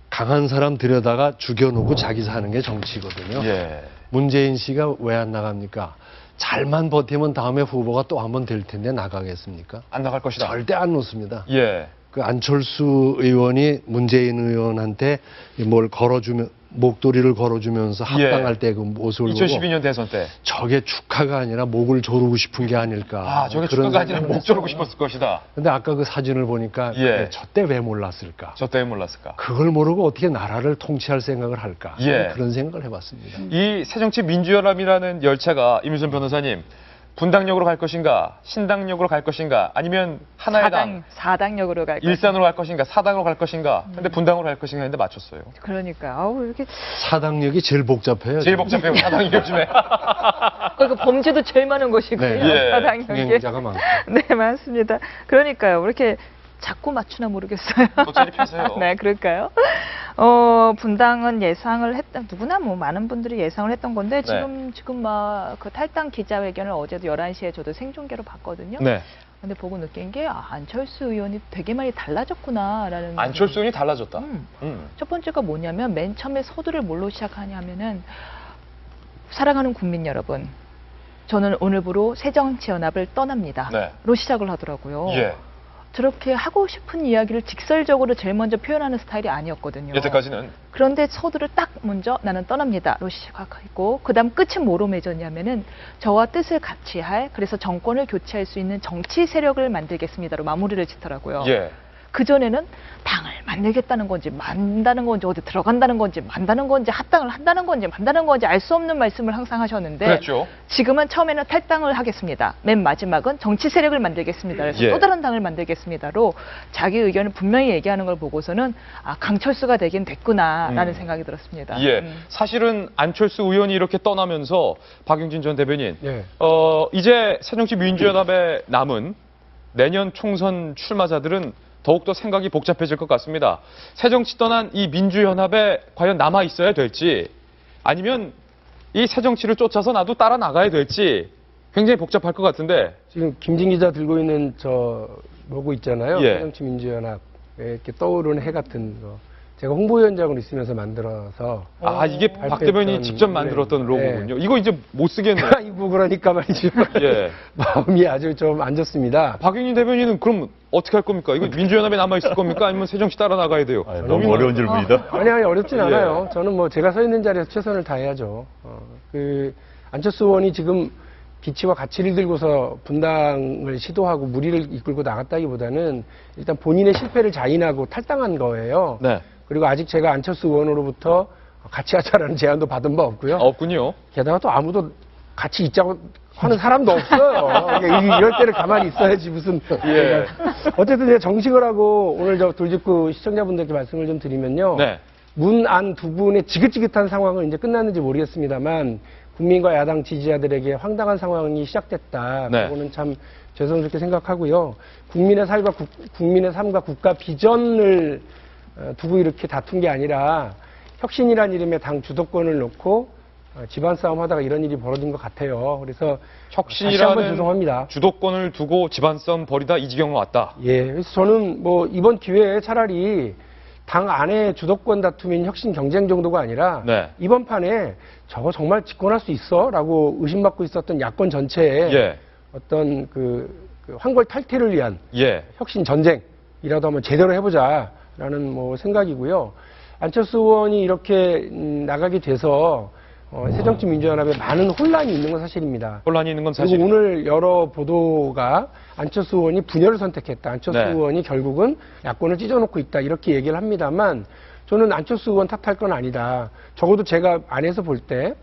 강한 사람 들여다가 죽여놓고 자기 사는 게 정치거든요. 예. 문재인 씨가 왜 안 나갑니까? 잘만 버티면 다음에 후보가 또 한 번 될 텐데 나가겠습니까? 안 나갈 것이다. 절대 안 놓습니다. 예. 그 안철수 의원이 문재인 의원한테 뭘 걸어주면 목도리를 걸어주면서 합당할 때 그 모습을 보고 2012년 대선 때. 저게 축하가 아니라 목을 조르고 싶은 게 아닐까. 아, 저게 그런 축가가 아니라 생각을 목 조르고 했어요. 싶었을 것이다. 근데 아까 그 사진을 보니까 예. 저 때 왜 몰랐을까? 저 때문에 몰랐을까. 그걸 모르고 어떻게 나라를 통치할 생각을 할까? 예. 그런 생각을 해봤습니다. 이 새정치민주연합이라는 열차가 이민선 변호사님, 분당역으로 갈 것인가, 신당역으로 갈 것인가, 아니면 하나의 당, 사당역으로 갈 일산으로 갈 것인가, 사당으로 갈 것인가, 근데 분당으로 갈 것인가 했는데 맞췄어요. 그러니까 아우 이렇게 사당역이 제일 복잡해요. 제일 복잡해요, 사당이 요즘에. 그 범죄도 제일 많은 곳이고요. 네. 예. 사당역이. 통행자가 많고. 네, 맞습니다. 그러니까요. 왜 이렇게 자꾸 맞추나 모르겠어요. 돗자리 펴세요. 네, 그럴까요? 분당은 예상을 했던, 누구나 뭐 많은 분들이 예상을 했던 건데, 지금 막 그 탈당 기자회견을 어제도 11시에 저도 생중계로 봤거든요. 네. 근데 보고 느낀 게, 안철수 의원이 되게 많이 달라졌구나라는. 안철수 의원이 달라졌다. 첫 번째가 뭐냐면, 맨 처음에 서두를 뭘로 시작하냐면은, 사랑하는 국민 여러분, 저는 오늘부로 새정치연합을 떠납니다. 네. 로 시작을 하더라고요. 예. 저렇게 하고 싶은 이야기를 직설적으로 제일 먼저 표현하는 스타일이 아니었거든요. 여태까지는. 그런데 서두를 딱 먼저 나는 떠납니다로 시작하고 그다음 끝은 뭐로 맺었냐면은 저와 뜻을 같이 할 그래서 정권을 교체할 수 있는 정치 세력을 만들겠습니다로 마무리를 짓더라고요. 예. 그전에는 당을 만들겠다는 건지 만다는 건지 어디 들어간다는 건지 만다는 건지 합당을 한다는 건지 만다는 건지 알 수 없는 말씀을 항상 하셨는데 그렇죠. 지금은 처음에는 탈당을 하겠습니다. 맨 마지막은 정치 세력을 만들겠습니다. 그래서 예. 또 다른 당을 만들겠습니다로 자기 의견을 분명히 얘기하는 걸 보고서는 아, 강철수가 되긴 됐구나라는 생각이 들었습니다. 예. 사실은 안철수 의원이 이렇게 떠나면서 박용진 전 대변인, 네. 이제 새정치민주연합에 남은 내년 총선 출마자들은 더욱더 생각이 복잡해질 것 같습니다. 새정치 떠난 이 민주연합에 과연 남아 있어야 될지 아니면 이 새정치를 쫓아서 나도 따라 나가야 될지 굉장히 복잡할 것 같은데. 지금 김진 기자 들고 있는 저 로고 있잖아요. 예. 새정치민주연합 이렇게 떠오르는 해 같은 거. 제가 홍보위원장으로 있으면서 만들어서 아, 이게 박 대변인이 직접 만들었던 로고군요. 이거 이제 못 쓰겠네요. 아이고 그러니까 말이죠. 예. 마음이 아주 좀 안 좋습니다. 박용진 대변인은 그럼 어떻게 할 겁니까? 이거 민주연합에 남아 있을 겁니까? 아니면 새정치 따라 나가야 돼요? 아, 너무 어려운 질문이다. 아니 어렵진 예. 않아요. 저는 뭐 제가 서 있는 자리에서 최선을 다해야죠. 그 안철수 의원이 지금 기치와 가치를 들고서 분당을 시도하고 무리를 이끌고 나갔다기보다는 일단 본인의 실패를 자인하고 탈당한 거예요. 네. 그리고 아직 제가 안철수 의원으로부터 같이 하자라는 제안도 받은 바 없고요. 없군요. 게다가 또 아무도 같이 있자고 하는 사람도 없어요. 이럴 때는 가만히 있어야지 무슨. 예. 어쨌든 제가 정식을 하고 오늘 저 돌직구 시청자분들께 말씀을 좀 드리면요. 네. 문 안 두 분의 지긋지긋한 상황은 이제 끝났는지 모르겠습니다만 국민과 야당 지지자들에게 황당한 상황이 시작됐다. 네. 그거는 참 죄송스럽게 생각하고요. 국민의 삶과 국가 비전을 두고 이렇게 다툰 게 아니라 혁신이란 이름의 당 주도권을 놓고 집안 싸움 하다가 이런 일이 벌어진 것 같아요. 그래서 다시 한번 혁신이라는 죄송합니다. 주도권을 두고 집안 싸움 벌이다 이 지경 왔다. 예, 그래서 저는 뭐 이번 기회에 차라리 당 안에 주도권 다툼인 혁신 경쟁 정도가 아니라 네. 이번 판에 저거 정말 집권할 수 있어라고 의심받고 있었던 야권 전체에 예. 어떤 그 황골 탈퇴를 위한 예. 혁신 전쟁이라도 한번 제대로 해보자라는 뭐 생각이고요. 안철수 의원이 이렇게 나가게 돼서 새정치민주연합에 많은 혼란이 있는 건 사실입니다. 혼란이 있는 건 그리고 사실. 오늘 여러 보도가 안철수 의원이 분열을 선택했다. 안철수 네. 의원이 결국은 야권을 찢어놓고 있다. 이렇게 얘기를 합니다만 저는 안철수 의원 탓할 건 아니다. 적어도 제가 안에서 볼 때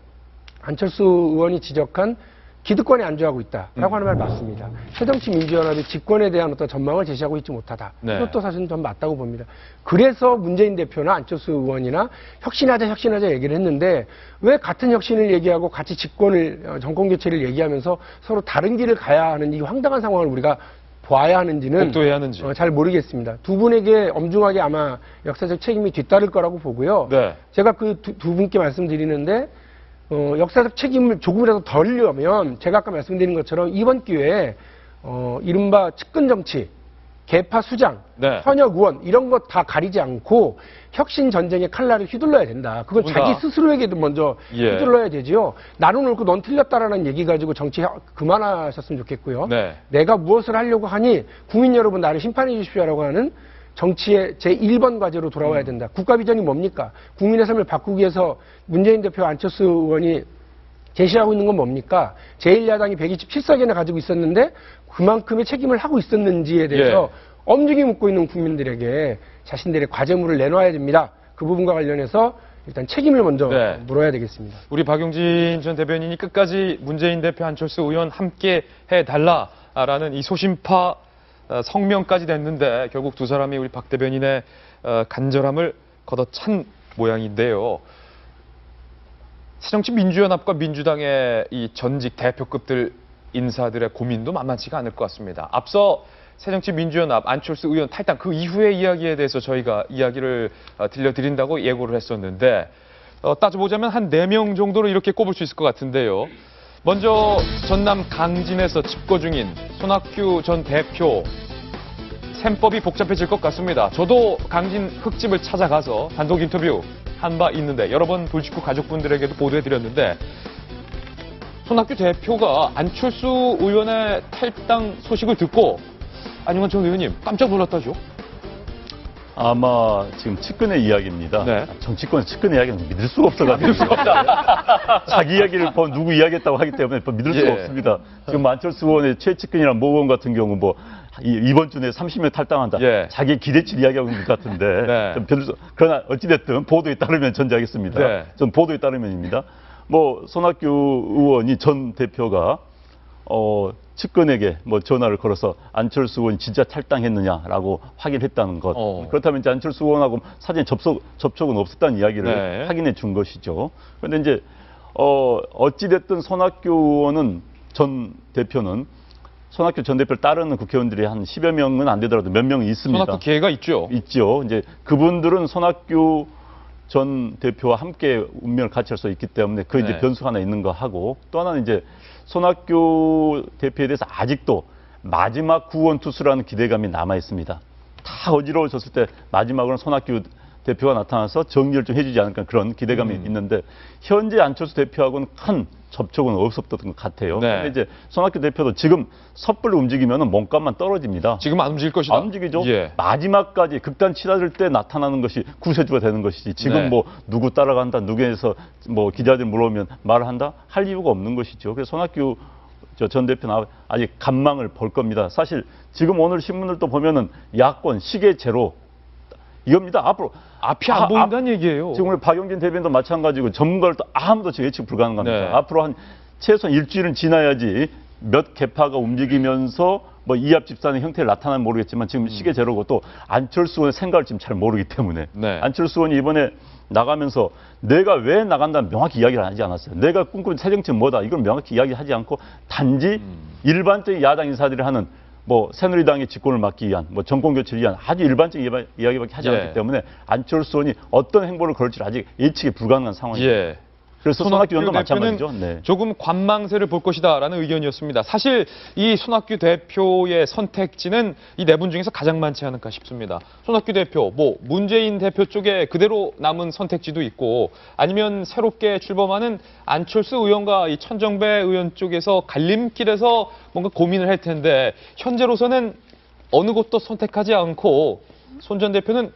안철수 의원이 지적한 기득권에 안주하고 있다라고 하는 말 맞습니다. 새정치민주연합이 집권에 대한 어떤 전망을 제시하고 있지 못하다. 네. 이것도 사실은 전 맞다고 봅니다. 그래서 문재인 대표나 안철수 의원이나 혁신하자 얘기를 했는데 왜 같은 혁신을 얘기하고 같이 집권을 정권 교체를 얘기하면서 서로 다른 길을 가야 하는 이 황당한 상황을 우리가 봐야 하는지는 복도해야 하는지. 잘 모르겠습니다. 두 분에게 엄중하게 아마 역사적 책임이 뒤따를 거라고 보고요. 네. 제가 그 두 분께 말씀드리는데 역사적 책임을 조금이라도 덜려면 제가 아까 말씀드린 것처럼 이번 기회에 이른바 측근 정치, 개파 수장, 네. 현역 의원 이런 것 다 가리지 않고 혁신 전쟁의 칼날을 휘둘러야 된다. 그건 뭔가. 자기 스스로에게도 먼저 예. 휘둘러야 되지요. 나는 옳고 넌 틀렸다라는 얘기 가지고 정치 그만하셨으면 좋겠고요. 네. 내가 무엇을 하려고 하니 국민 여러분 나를 심판해 주십시오라고 하는 정치의 제1번 과제로 돌아와야 된다. 국가 비전이 뭡니까? 국민의 삶을 바꾸기 위해서 문재인 대표 안철수 의원이 제시하고 있는 건 뭡니까? 제1야당이 127석이나 가지고 있었는데 그만큼의 책임을 하고 있었는지에 대해서 엄중히 묻고 있는 국민들에게 자신들의 과제물을 내놔야 됩니다. 그 부분과 관련해서 일단 책임을 먼저 네. 물어야 되겠습니다. 우리 박용진 전 대변인이 끝까지 문재인 대표 안철수 의원 함께 해달라라는 이 소심파 성명까지 냈는데 결국 두 사람이 우리 박 대변인의 간절함을 걷어찬 모양인데요. 새정치민주연합과 민주당의 이 전직 대표급들 인사들의 고민도 만만치가 않을 것 같습니다. 앞서 새정치민주연합 안철수 의원 탈당 그 이후의 이야기에 대해서 저희가 이야기를 들려드린다고 예고를 했었는데 따져보자면 한 4명 정도로 이렇게 꼽을 수 있을 것 같은데요. 먼저 전남 강진에서 집거 중인 손학규 전 대표 셈법이 복잡해질 것 같습니다. 저도 강진 흙집을 찾아가서 단독 인터뷰 한 바 있는데 여러 번 돌직구 가족분들에게도 보도해드렸는데 손학규 대표가 안철수 의원의 탈당 소식을 듣고 안용환 전 의원님 깜짝 놀랐다죠? 아마 지금 측근의 이야기입니다. 네. 정치권 측근의 이야기는 믿을 수가 없어가지고. 자기 이야기를 누구 이야기했다고 하기 때문에 믿을 수가 예. 없습니다. 지금 안철수 의원의 최측근이나 모 의원 같은 경우 뭐 이번 주 내에 30명 탈당한다. 예. 자기 기대치를 이야기하고 있는 것 같은데. 네. 좀 그러나 어찌됐든 보도에 따르면 전제하겠습니다. 네. 전 보도에 따르면입니다. 뭐 손학규 의원이 전 대표가 측근에게 뭐 전화를 걸어서 안철수 의원이 진짜 탈당했느냐라고 확인했다는 것. 그렇다면 이제 안철수 의원하고 사전 접촉은 없었다는 이야기를 네. 확인해 준 것이죠. 그런데 이제 어찌됐든 손학규 의원은 전 대표는 손학규 전 대표를 따르는 국회의원들이 한 10여 명은 안 되더라도 몇 명이 있습니다. 손학규 계가 있죠. 있죠. 이제 그분들은 손학규 전 대표와 함께 운명을 같이 할 수 있기 때문에 그 이제 네. 변수가 하나 있는 거 하고 또 하나는 이제 손학규 대표에 대해서 아직도 마지막 구원 투수라는 기대감이 남아 있습니다. 다 어지러워졌을 때 마지막으로는 손학규 대표가 나타나서 정리를 좀 해주지 않을까 그런 기대감이 있는데 현재 안철수 대표하고는 큰 접촉은 없었던 것 같아요. 네. 근데 이제 손학규 대표도 지금 섣불리 움직이면 몸값만 떨어집니다. 지금 안 움직일 것이다. 안 움직이죠. 예. 마지막까지 극단 치닫을 때 나타나는 것이 구세주가 되는 것이지. 지금 네. 뭐 누구 따라간다, 누구에서 뭐 기자들 물어오면 말을 한다 할 이유가 없는 것이죠. 그래서 손학규 전 대표는 아직 간망을 볼 겁니다. 사실 지금 오늘 신문을 또 보면은 야권 시계 제로 이겁니다. 앞으로 앞이 안 보인다는 얘기예요. 지금 오늘 박용진 대변도 마찬가지고 전문가를 또 아무도 예측 불가능합니다. 네. 앞으로 한 최소한 일주일은 지나야지 몇 개파가 움직이면서 뭐 이합 집산의 형태를 나타나면 모르겠지만 지금 시계 제로고 또 안철수 의원의 생각을 지금 잘 모르기 때문에 네. 안철수 의원이 이번에 나가면서 내가 왜 나간다는 명확히 이야기를 하지 않았어요. 내가 꿈꾸는 새 정치는 뭐다. 이걸 명확히 이야기하지 않고 단지 일반적인 야당 인사들이 하는 뭐 새누리당의 집권을 막기 위한 뭐 정권 교체를 위한 아주 일반적인 이야기밖에 하지 예. 않기 때문에 안철수 의원이 어떤 행보를 걸을지 아직 예측이 불가능한 상황입니다. 예. 그래서 손학규 의원도 마찬가지죠. 네. 조금 관망세를 볼 것이다라는 의견이었습니다. 사실 이 손학규 대표의 선택지는 이 네 분 중에서 가장 많지 않을까 싶습니다. 손학규 대표, 뭐 문재인 대표 쪽에 그대로 남은 선택지도 있고 아니면 새롭게 출범하는 안철수 의원과 이 천정배 의원 쪽에서 갈림길에서 뭔가 고민을 할 텐데 현재로서는 어느 곳도 선택하지 않고 손 전 대표는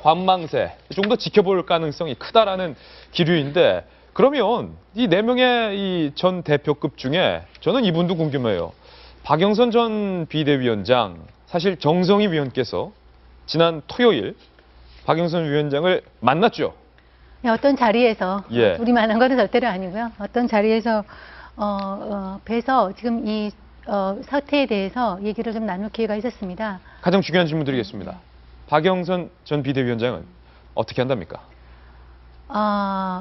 관망세, 좀 더 지켜볼 가능성이 크다라는 기류인데 그러면 이 네 명의 이 전 대표급 중에 저는 이분도 궁금해요. 박영선 전 비대위원장, 사실 정성희 위원께서 지난 토요일 박영선 위원장을 만났죠. 네, 어떤 자리에서 예. 둘이 만난 거는 절대로 아니고요. 어떤 자리에서 뵈서 지금 이 사태에 대해서 얘기를 좀 나눌 기회가 있었습니다. 가장 중요한 질문 드리겠습니다. 박영선 전 비대위원장은 어떻게 한답니까?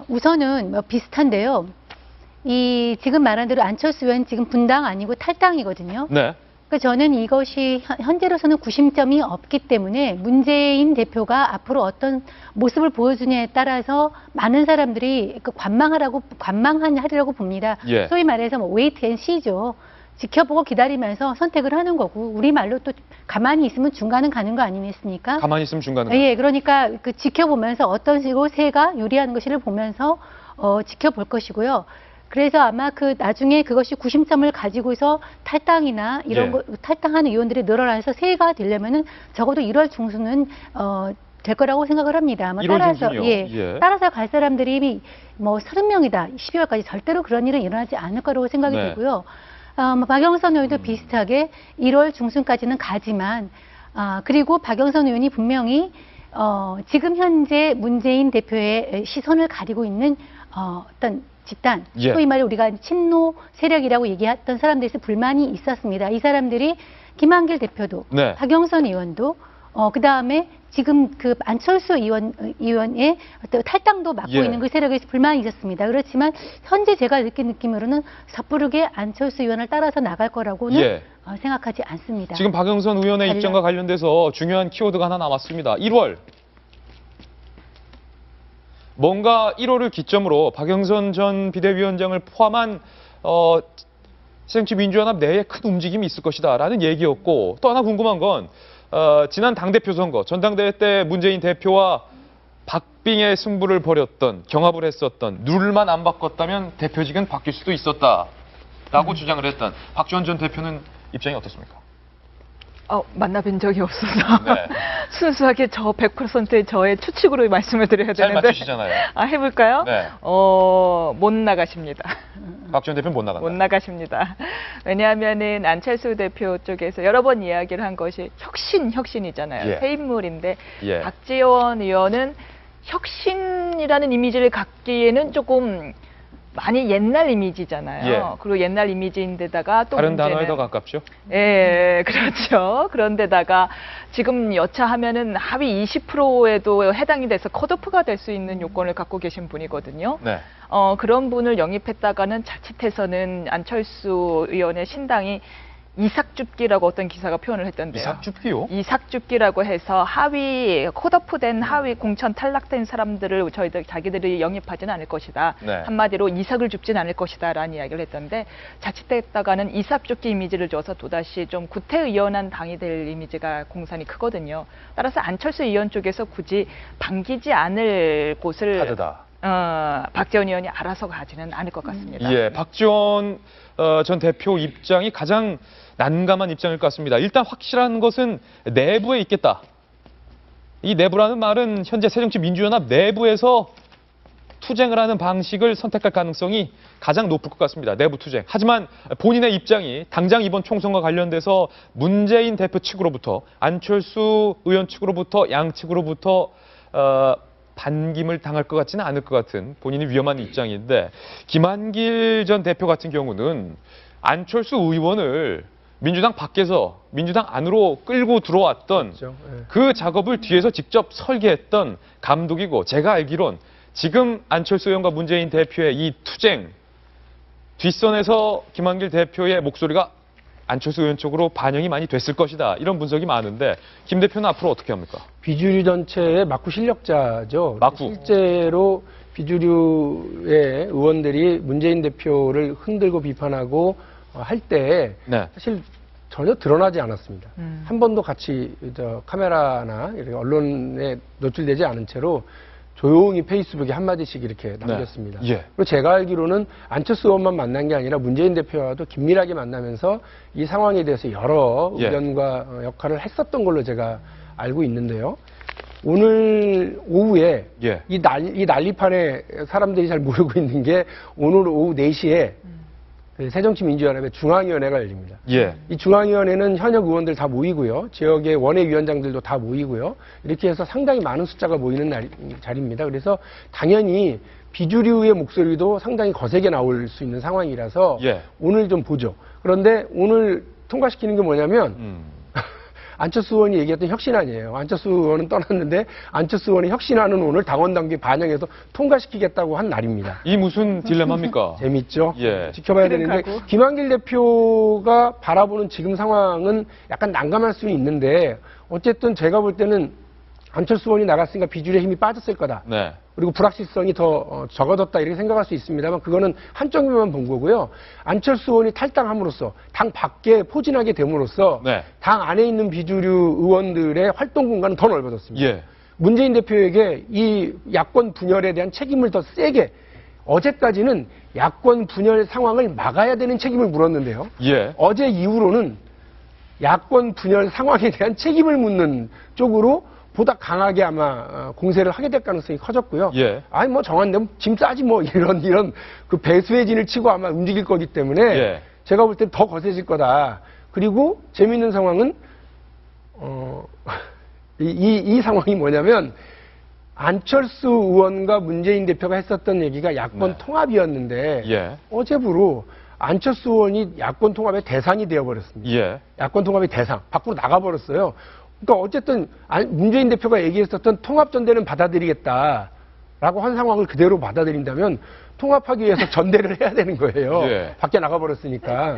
우선은 뭐 비슷한데요. 이 지금 말한 대로 안철수 의원 지금 분당 아니고 탈당이거든요. 네. 그러니까 저는 이것이 현재로서는 구심점이 없기 때문에 문재인 대표가 앞으로 어떤 모습을 보여주냐에 따라서 많은 사람들이 관망하리라고 봅니다. 예. 소위 말해서 뭐 웨이트 앤 시죠. 지켜보고 기다리면서 선택을 하는 거고 우리 말로 또 가만히 있으면 중간은 가는 거 아니겠습니까? 가만히 있으면 중간은. 예, 그러니까 그 지켜보면서 어떤 식으로 새가 유리한 것을 보면서 지켜볼 것이고요. 그래서 아마 그 나중에 그것이 구심점을 가지고서 탈당이나 이런 예. 거 탈당하는 의원들이 늘어나서 새가 되려면은 적어도 1월 중순은 될 거라고 생각을 합니다. 아마 1월 따라서 중순이요? 예. 따라서 갈 사람들이 뭐 30명이다. 12월까지 절대로 그런 일은 일어나지 않을 거라고 생각이 네. 되고요. 박영선 의원도 비슷하게 1월 중순까지는 가지만 그리고 박영선 의원이 분명히 지금 현재 문재인 대표의 시선을 가리고 있는 어떤 집단, 예. 소위 말해 우리가 친노 세력이라고 얘기했던 사람들에서 불만이 있었습니다. 이 사람들이 김한길 대표도, 네. 박영선 의원도, 그 다음에 지금 그 안철수 의원의 어떤 탈당도 맡고 예. 있는 그 세력에서 불만이 있었습니다. 그렇지만 현재 제가 느낀 느낌으로는 섣부르게 안철수 의원을 따라서 나갈 거라고는 예. 생각하지 않습니다. 지금 박영선 의원의 입장과 관련돼서 중요한 키워드가 하나 남았습니다. 1월. 뭔가 1월을 기점으로 박영선 전 비대위원장을 포함한 새정치민주연합 내에 큰 움직임이 있을 것이다라는 얘기였고 또 하나 궁금한 건 지난 당대표 선거, 전당대회 때 문재인 대표와 박빙의 승부를 벌였던, 경합을 했었던, 룰만 안 바꿨다면 대표직은 바뀔 수도 있었다라고 주장을 했던 박지원 전 대표는 입장이 어떻습니까? 만나뵌 적이 없어서 네. 순수하게 저 100%의 저의 추측으로 말씀을 드려야 잘 되는데 맞추시잖아요. 해볼까요? 네. 못 나가십니다. 박지원 대표는 못 나간다. 못 나가십니다. 왜냐하면은 안철수 대표 쪽에서 여러 번 이야기를 한 것이 혁신이잖아요. 예. 새 인물인데 예. 박지원 의원은 혁신이라는 이미지를 갖기에는 조금 많이 옛날 이미지잖아요. 예. 그리고 옛날 이미지인데다가 또 다른 문제는 단어에 더 가깝죠? 예, 그렇죠. 그런데다가 지금 여차하면은 하위 20%에도 해당이 돼서 컷오프가 될 수 있는 요건을 갖고 계신 분이거든요. 네. 그런 분을 영입했다가는 자칫해서는 안철수 의원의 신당이 이삭줍기라고 어떤 기사가 표현을 했던데요. 이삭줍기요? 이삭줍기라고 해서 하위 컷오프된 하위 공천 탈락된 사람들을 자기들이 영입하지는 않을 것이다. 네. 한마디로 이삭을 줍진 않을 것이다라는 이야기를 했던데 자칫했다가는 이삭줍기 이미지를 줘서 또다시 좀 구태의연한 당이 될 이미지가 공산이 크거든요. 따라서 안철수 의원 쪽에서 굳이 반기지 않을 곳을 하드다. 박지원 의원이 알아서 가지는 않을 것 같습니다. 예, 박지원 전 대표 입장이 가장 난감한 입장일 것 같습니다. 일단 확실한 것은 내부에 있겠다. 이 내부라는 말은 현재 새정치민주연합 내부에서 투쟁을 하는 방식을 선택할 가능성이 가장 높을 것 같습니다. 내부 투쟁. 하지만 본인의 입장이 당장 이번 총선과 관련돼서 문재인 대표 측으로부터 안철수 의원 측으로부터 양측으로부터 반김을 당할 것 같지는 않을 것 같은 본인이 위험한 입장인데 김한길 전 대표 같은 경우는 안철수 의원을 민주당 밖에서 민주당 안으로 끌고 들어왔던 그렇죠. 예. 그 작업을 뒤에서 직접 설계했던 감독이고 제가 알기론 지금 안철수 의원과 문재인 대표의 이 투쟁 뒷선에서 김한길 대표의 목소리가 안철수 의원 쪽으로 반영이 많이 됐을 것이다. 이런 분석이 많은데 김 대표는 앞으로 어떻게 합니까? 비주류 전체의 막구 실력자죠. 막구. 실제로 비주류의 의원들이 문재인 대표를 흔들고 비판하고 할 때 네. 사실 전혀 드러나지 않았습니다. 한 번도 같이 카메라나 이렇게 언론에 노출되지 않은 채로 조용히 페이스북에 한마디씩 이렇게 남겼습니다. 네. 예. 그리고 제가 알기로는 안철수 의원만 만난 게 아니라 문재인 대표와도 긴밀하게 만나면서 이 상황에 대해서 여러 예. 의견과 역할을 했었던 걸로 제가 알고 있는데요. 오늘 오후에 예. 이 난리판에 사람들이 잘 모르고 있는 게 오늘 오후 4시에 새정치민주연합의 중앙위원회가 열립니다. 예. 이 중앙위원회는 현역 의원들 다 모이고요. 지역의 원외위원장들도 다 모이고요. 이렇게 해서 상당히 많은 숫자가 모이는 자리입니다. 그래서 당연히 비주류의 목소리도 상당히 거세게 나올 수 있는 상황이라서 예. 오늘 좀 보죠. 그런데 오늘 통과시키는 게 뭐냐면 안철수 의원이 얘기했던 혁신안이에요. 안철수 의원은 떠났는데 안철수 의원이 혁신안은 오늘 당원 당규 반영해서 통과시키겠다고 한 날입니다. 이 무슨 딜레마입니까? 재밌죠? 예. 지켜봐야 되는데 김한길 대표가 바라보는 지금 상황은 약간 난감할 수는 있는데 어쨌든 제가 볼 때는 안철수 의원이 나갔으니까 비주류의 힘이 빠졌을 거다. 네. 그리고 불확실성이 더 적어졌다 이렇게 생각할 수 있습니다만 그거는 한쪽 면만 본 거고요. 안철수 의원이 탈당함으로써 당 밖에 포진하게 됨으로써 네. 당 안에 있는 비주류 의원들의 활동 공간은 더 넓어졌습니다. 예. 문재인 대표에게 이 야권 분열에 대한 책임을 더 세게 어제까지는 야권 분열 상황을 막아야 되는 책임을 물었는데요. 예. 어제 이후로는 야권 분열 상황에 대한 책임을 묻는 쪽으로 보다 강하게 아마 공세를 하게 될 가능성이 커졌고요. 예. 아니 뭐 정한되면 짐 싸지 뭐 이런 그 배수의 진을 치고 아마 움직일 거기 때문에 예. 제가 볼 때 더 거세질 거다. 그리고 재미있는 상황은 이 상황이 뭐냐면 안철수 의원과 문재인 대표가 했었던 얘기가 야권 네. 통합이었는데 예. 어제부로 안철수 의원이 야권 통합의 대상이 되어버렸습니다. 예. 야권 통합의 대상 밖으로 나가버렸어요. 그러니까 어쨌든 문재인 대표가 얘기했었던 통합전대는 받아들이겠다라고 한 상황을 그대로 받아들인다면 통합하기 위해서 전대를 해야 되는 거예요. 예. 밖에 나가버렸으니까.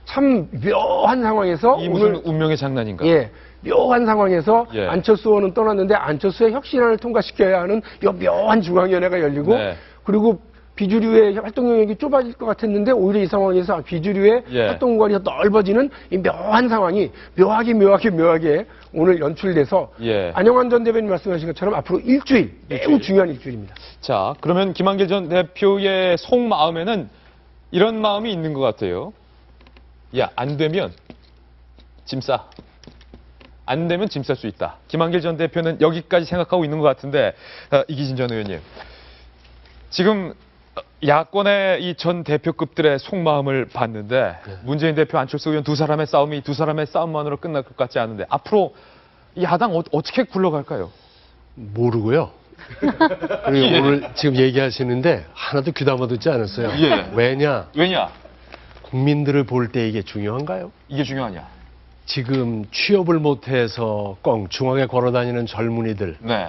참 묘한 상황에서 이 무슨 오늘 운명의 장난인가? 예, 묘한 상황에서 예. 안철수 의원은 떠났는데 안철수의 혁신안을 통과시켜야 하는 이 묘한 중앙위원회가 열리고 네. 그리고 비주류의 활동 영역이 좁아질 것 같았는데 오히려 이 상황에서 비주류의 예. 활동 공간이 더 넓어지는 이 묘한 상황이 묘하게 오늘 연출돼서 예. 안영환 전 대변인 말씀하신 것처럼 앞으로 일주일 매우 중요한 일주일입니다. 자, 그러면 김한길 전 대표의 속마음에는 이런 마음이 있는 것 같아요. 야, 안 되면 짐 싸. 안 되면 짐 쌀 수 있다. 김한길 전 대표는 여기까지 생각하고 있는 것 같은데 이기진 전 의원님. 지금 야권의 이 전 대표급들의 속마음을 봤는데 문재인 대표, 안철수 의원 두 사람의 싸움이 두 사람의 싸움만으로 끝날 것 같지 않은데 앞으로 이 야당 어떻게 굴러갈까요? 모르고요. 그리고 오늘 지금 얘기하시는데 하나도 귀담아 듣지 않았어요. 예. 왜냐? 국민들을 볼 때 이게 중요한가요? 이게 중요하냐? 지금 취업을 못해서 껑충하게 걸어다니는 젊은이들, 네.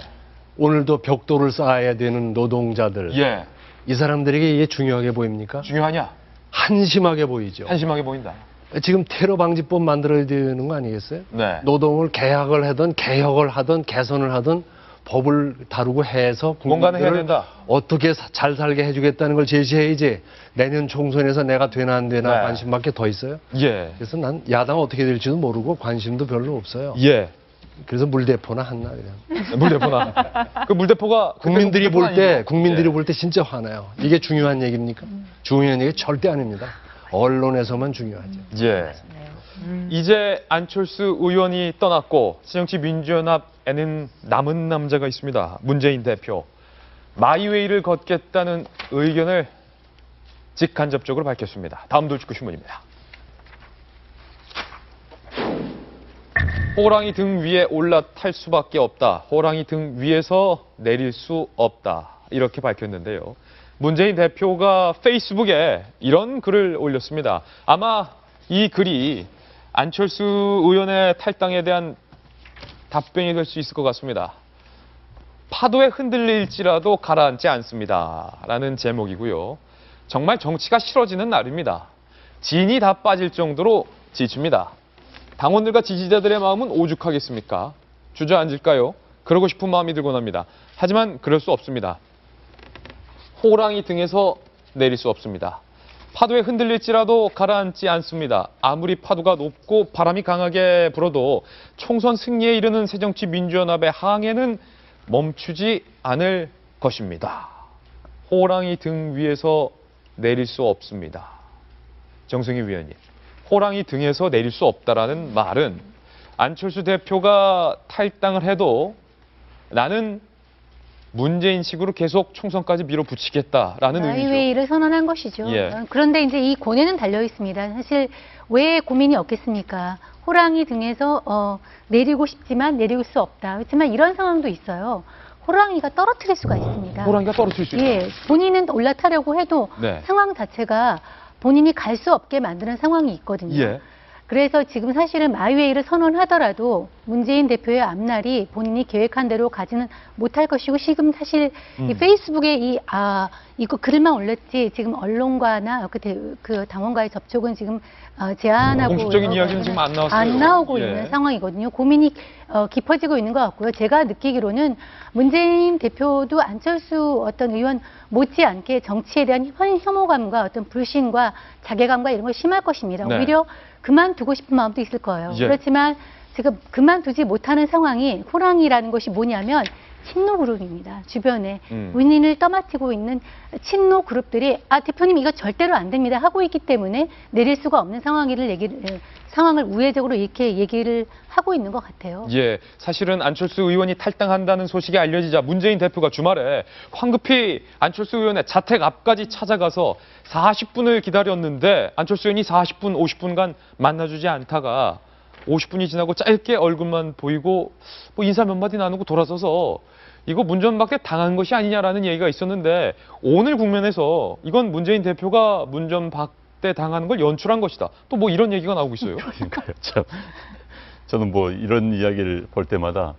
오늘도 벽돌을 쌓아야 되는 노동자들, 예. 이 사람들에게 이게 중요하게 보입니까? 중요하냐? 한심하게 보이죠. 한심하게 보인다. 지금 테러 방지법 만들어야 되는 거 아니겠어요? 네. 노동을 계약을 하든 개혁을 하든 개선을 하든 법을 다루고 해서 뭔가는 해야 국민들을 된다. 어떻게 잘 살게 해주겠다는 걸 제시해야지 내년 총선에서 내가 되나 안 되나 네. 관심밖에 더 있어요. 예. 그래서 난 야당 어떻게 될지도 모르고 관심도 별로 없어요. 예. 그래서 물대포나 한나 그냥. 물대포나. 그 물대포가 국민들이 볼 때 예. 볼 때 진짜 화나요. 이게 중요한 얘기입니까? 중요한 얘기 절대 아닙니다. 언론에서만 중요하죠. 예. 이제 안철수 의원이 떠났고 새정치민주연합에는 남은 남자가 있습니다. 문재인 대표. 마이웨이를 걷겠다는 의견을 직간접적으로 밝혔습니다. 다음 돌직구 신문입니다. 호랑이 등 위에 올라탈 수밖에 없다. 호랑이 등 위에서 내릴 수 없다. 이렇게 밝혔는데요. 문재인 대표가 페이스북에 이런 글을 올렸습니다. 아마 이 글이 안철수 의원의 탈당에 대한 답변이 될 수 있을 것 같습니다. 파도에 흔들릴지라도 가라앉지 않습니다. 라는 제목이고요. 정말 정치가 싫어지는 날입니다. 진이 다 빠질 정도로 지칩니다. 당원들과 지지자들의 마음은 오죽하겠습니까? 주저앉을까요? 그러고 싶은 마음이 들곤 합니다. 하지만 그럴 수 없습니다. 호랑이 등에서 내릴 수 없습니다. 파도에 흔들릴지라도 가라앉지 않습니다. 아무리 파도가 높고 바람이 강하게 불어도 총선 승리에 이르는 새정치민주연합의 항해는 멈추지 않을 것입니다. 호랑이 등 위에서 내릴 수 없습니다. 정승희 위원님, 호랑이 등에서 내릴 수 없다라는 말은 안철수 대표가 탈당을 해도 나는 문재인식으로 계속 총선까지 밀어붙이겠다라는 의미죠. 마이웨이를 선언한 것이죠. 예. 그런데 이제 이 고뇌는 달려 있습니다. 사실 왜 고민이 없겠습니까? 호랑이 등에서 내리고 싶지만 내릴 수 없다. 그렇지만 이런 상황도 있어요. 호랑이가 떨어뜨릴 수가 있습니다. 호랑이가 떨어뜨릴 수 있다. 예, 본인은 올라타려고 해도 네. 상황 자체가 본인이 갈 수 없게 만드는 상황이 있거든요. 예. 그래서 지금 사실은 마이웨이를 선언하더라도 문재인 대표의 앞날이 본인이 계획한 대로 가지는 못할 것이고 지금 사실 이 페이스북에 이거 글만 올렸지 지금 언론과나 그 당원과의 접촉은 지금 제한하고 공식적인 이야기는 지금 안 나왔어요. 안 나오고 예. 있는 상황이거든요. 고민이 깊어지고 있는 것 같고요. 제가 느끼기로는 문재인 대표도 안철수 어떤 의원 못지않게 정치에 대한 혐오감과 어떤 불신과 자괴감과 이런 걸 심할 것입니다. 네. 오히려 그만두고 싶은 마음도 있을 거예요. 예. 그렇지만 지금 그만두지 못하는 상황이 호랑이라는 것이 뭐냐면 친노 그룹입니다. 주변에 본인을 떠맡고 있는 친노 그룹들이 대표님 이거 절대로 안 됩니다 하고 있기 때문에 내릴 수가 없는 상황을 우회적으로 이렇게 얘기를 하고 있는 것 같아요. 예, 사실은 안철수 의원이 탈당한다는 소식이 알려지자 문재인 대표가 주말에 황급히 안철수 의원의 자택 앞까지 찾아가서 40분을 기다렸는데 안철수 의원이 40분, 50분간 만나주지 않다가 50분이 지나고 짧게 얼굴만 보이고 뭐 인사 몇 마디 나누고 돌아서서 이거 문전박대 당한 것이 아니냐라는 얘기가 있었는데 오늘 국면에서 이건 문재인 대표가 문전박대 당하는 걸 연출한 것이다. 또 뭐 이런 얘기가 나오고 있어요. 그러니까요. 저는 뭐 이런 이야기를 볼 때마다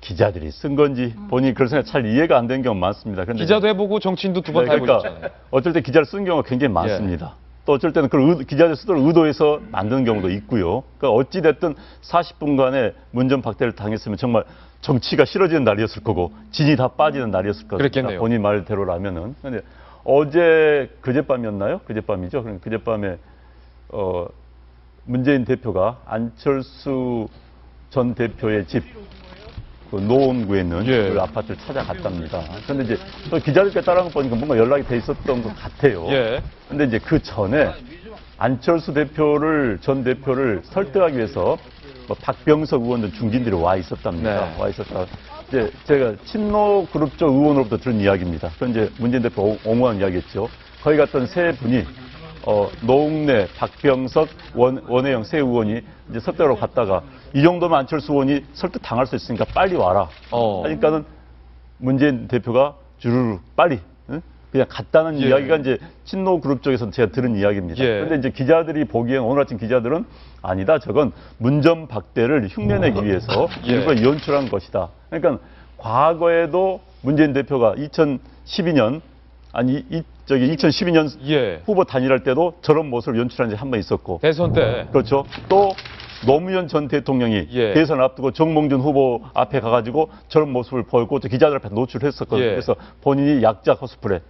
기자들이 쓴 건지 본인이 그런 생각 잘 이해가 안 되는 경우 많습니다. 근데 기자도 해보고 정치인도 두 번 다 해보셨잖아요. 그러니까 어쩔 때 기자를 쓴 경우가 굉장히 많습니다. 또 어쩔 때는 그걸 기자들 스스로 의도해서 만드는 경우도 있고요. 그러니까 어찌됐든 40분간의 문전박대를 당했으면 정말 정치가 싫어지는 날이었을 거고 진이 다 빠지는 날이었을 겁니다. 그랬겠네요. 본인 말대로라면은. 근데 어제 그젯밤이었나요? 그젯밤이죠. 그럼 그젯밤에 문재인 대표가 안철수 전 대표의 집 그 노원구에 있는 예. 그 아파트를 찾아갔답니다. 그런데 이제 또 기자들께 따라한 거 보니까 뭔가 연락이 돼 있었던 것 같아요. 예. 근데 이제 그 전에 안철수 전 대표를 설득하기 위해서 뭐 박병석 의원 등 중진들이 와 있었답니다. 네. 와 있었다. 이제 제가 친노 그룹 쪽 의원으로부터 들은 이야기입니다. 그건 이제 문재인 대표 옹호한 이야기였죠. 거기 갔던 세 분이 노웅래, 박병석, 원혜영 세 의원이 이제 설득하러 갔다가 이 정도면 안철수 의원이 설득 당할 수 있으니까 빨리 와라. 그러니까는 문재인 대표가 주르륵 빨리 그냥 갔다는 예. 이야기가 이제 친노 그룹 쪽에서 제가 들은 이야기입니다. 예. 그런데 이제 기자들이 보기엔 오늘 아침 기자들은 아니다. 저건 문전박대를 흉내내기 위해서 예. 일부러 연출한 것이다. 그러니까 과거에도 문재인 대표가 2012년 2012년 예. 후보 단일할 때도 저런 모습을 연출한 적이 한 번 있었고 대선 때. 그렇죠. 또 노무현 전 대통령이 예. 대선 앞두고 정몽준 후보 앞에 가가지고 저런 모습을 보였고 또 기자들 앞에 노출했었거든요. 예. 그래서 본인이 약자 코스프레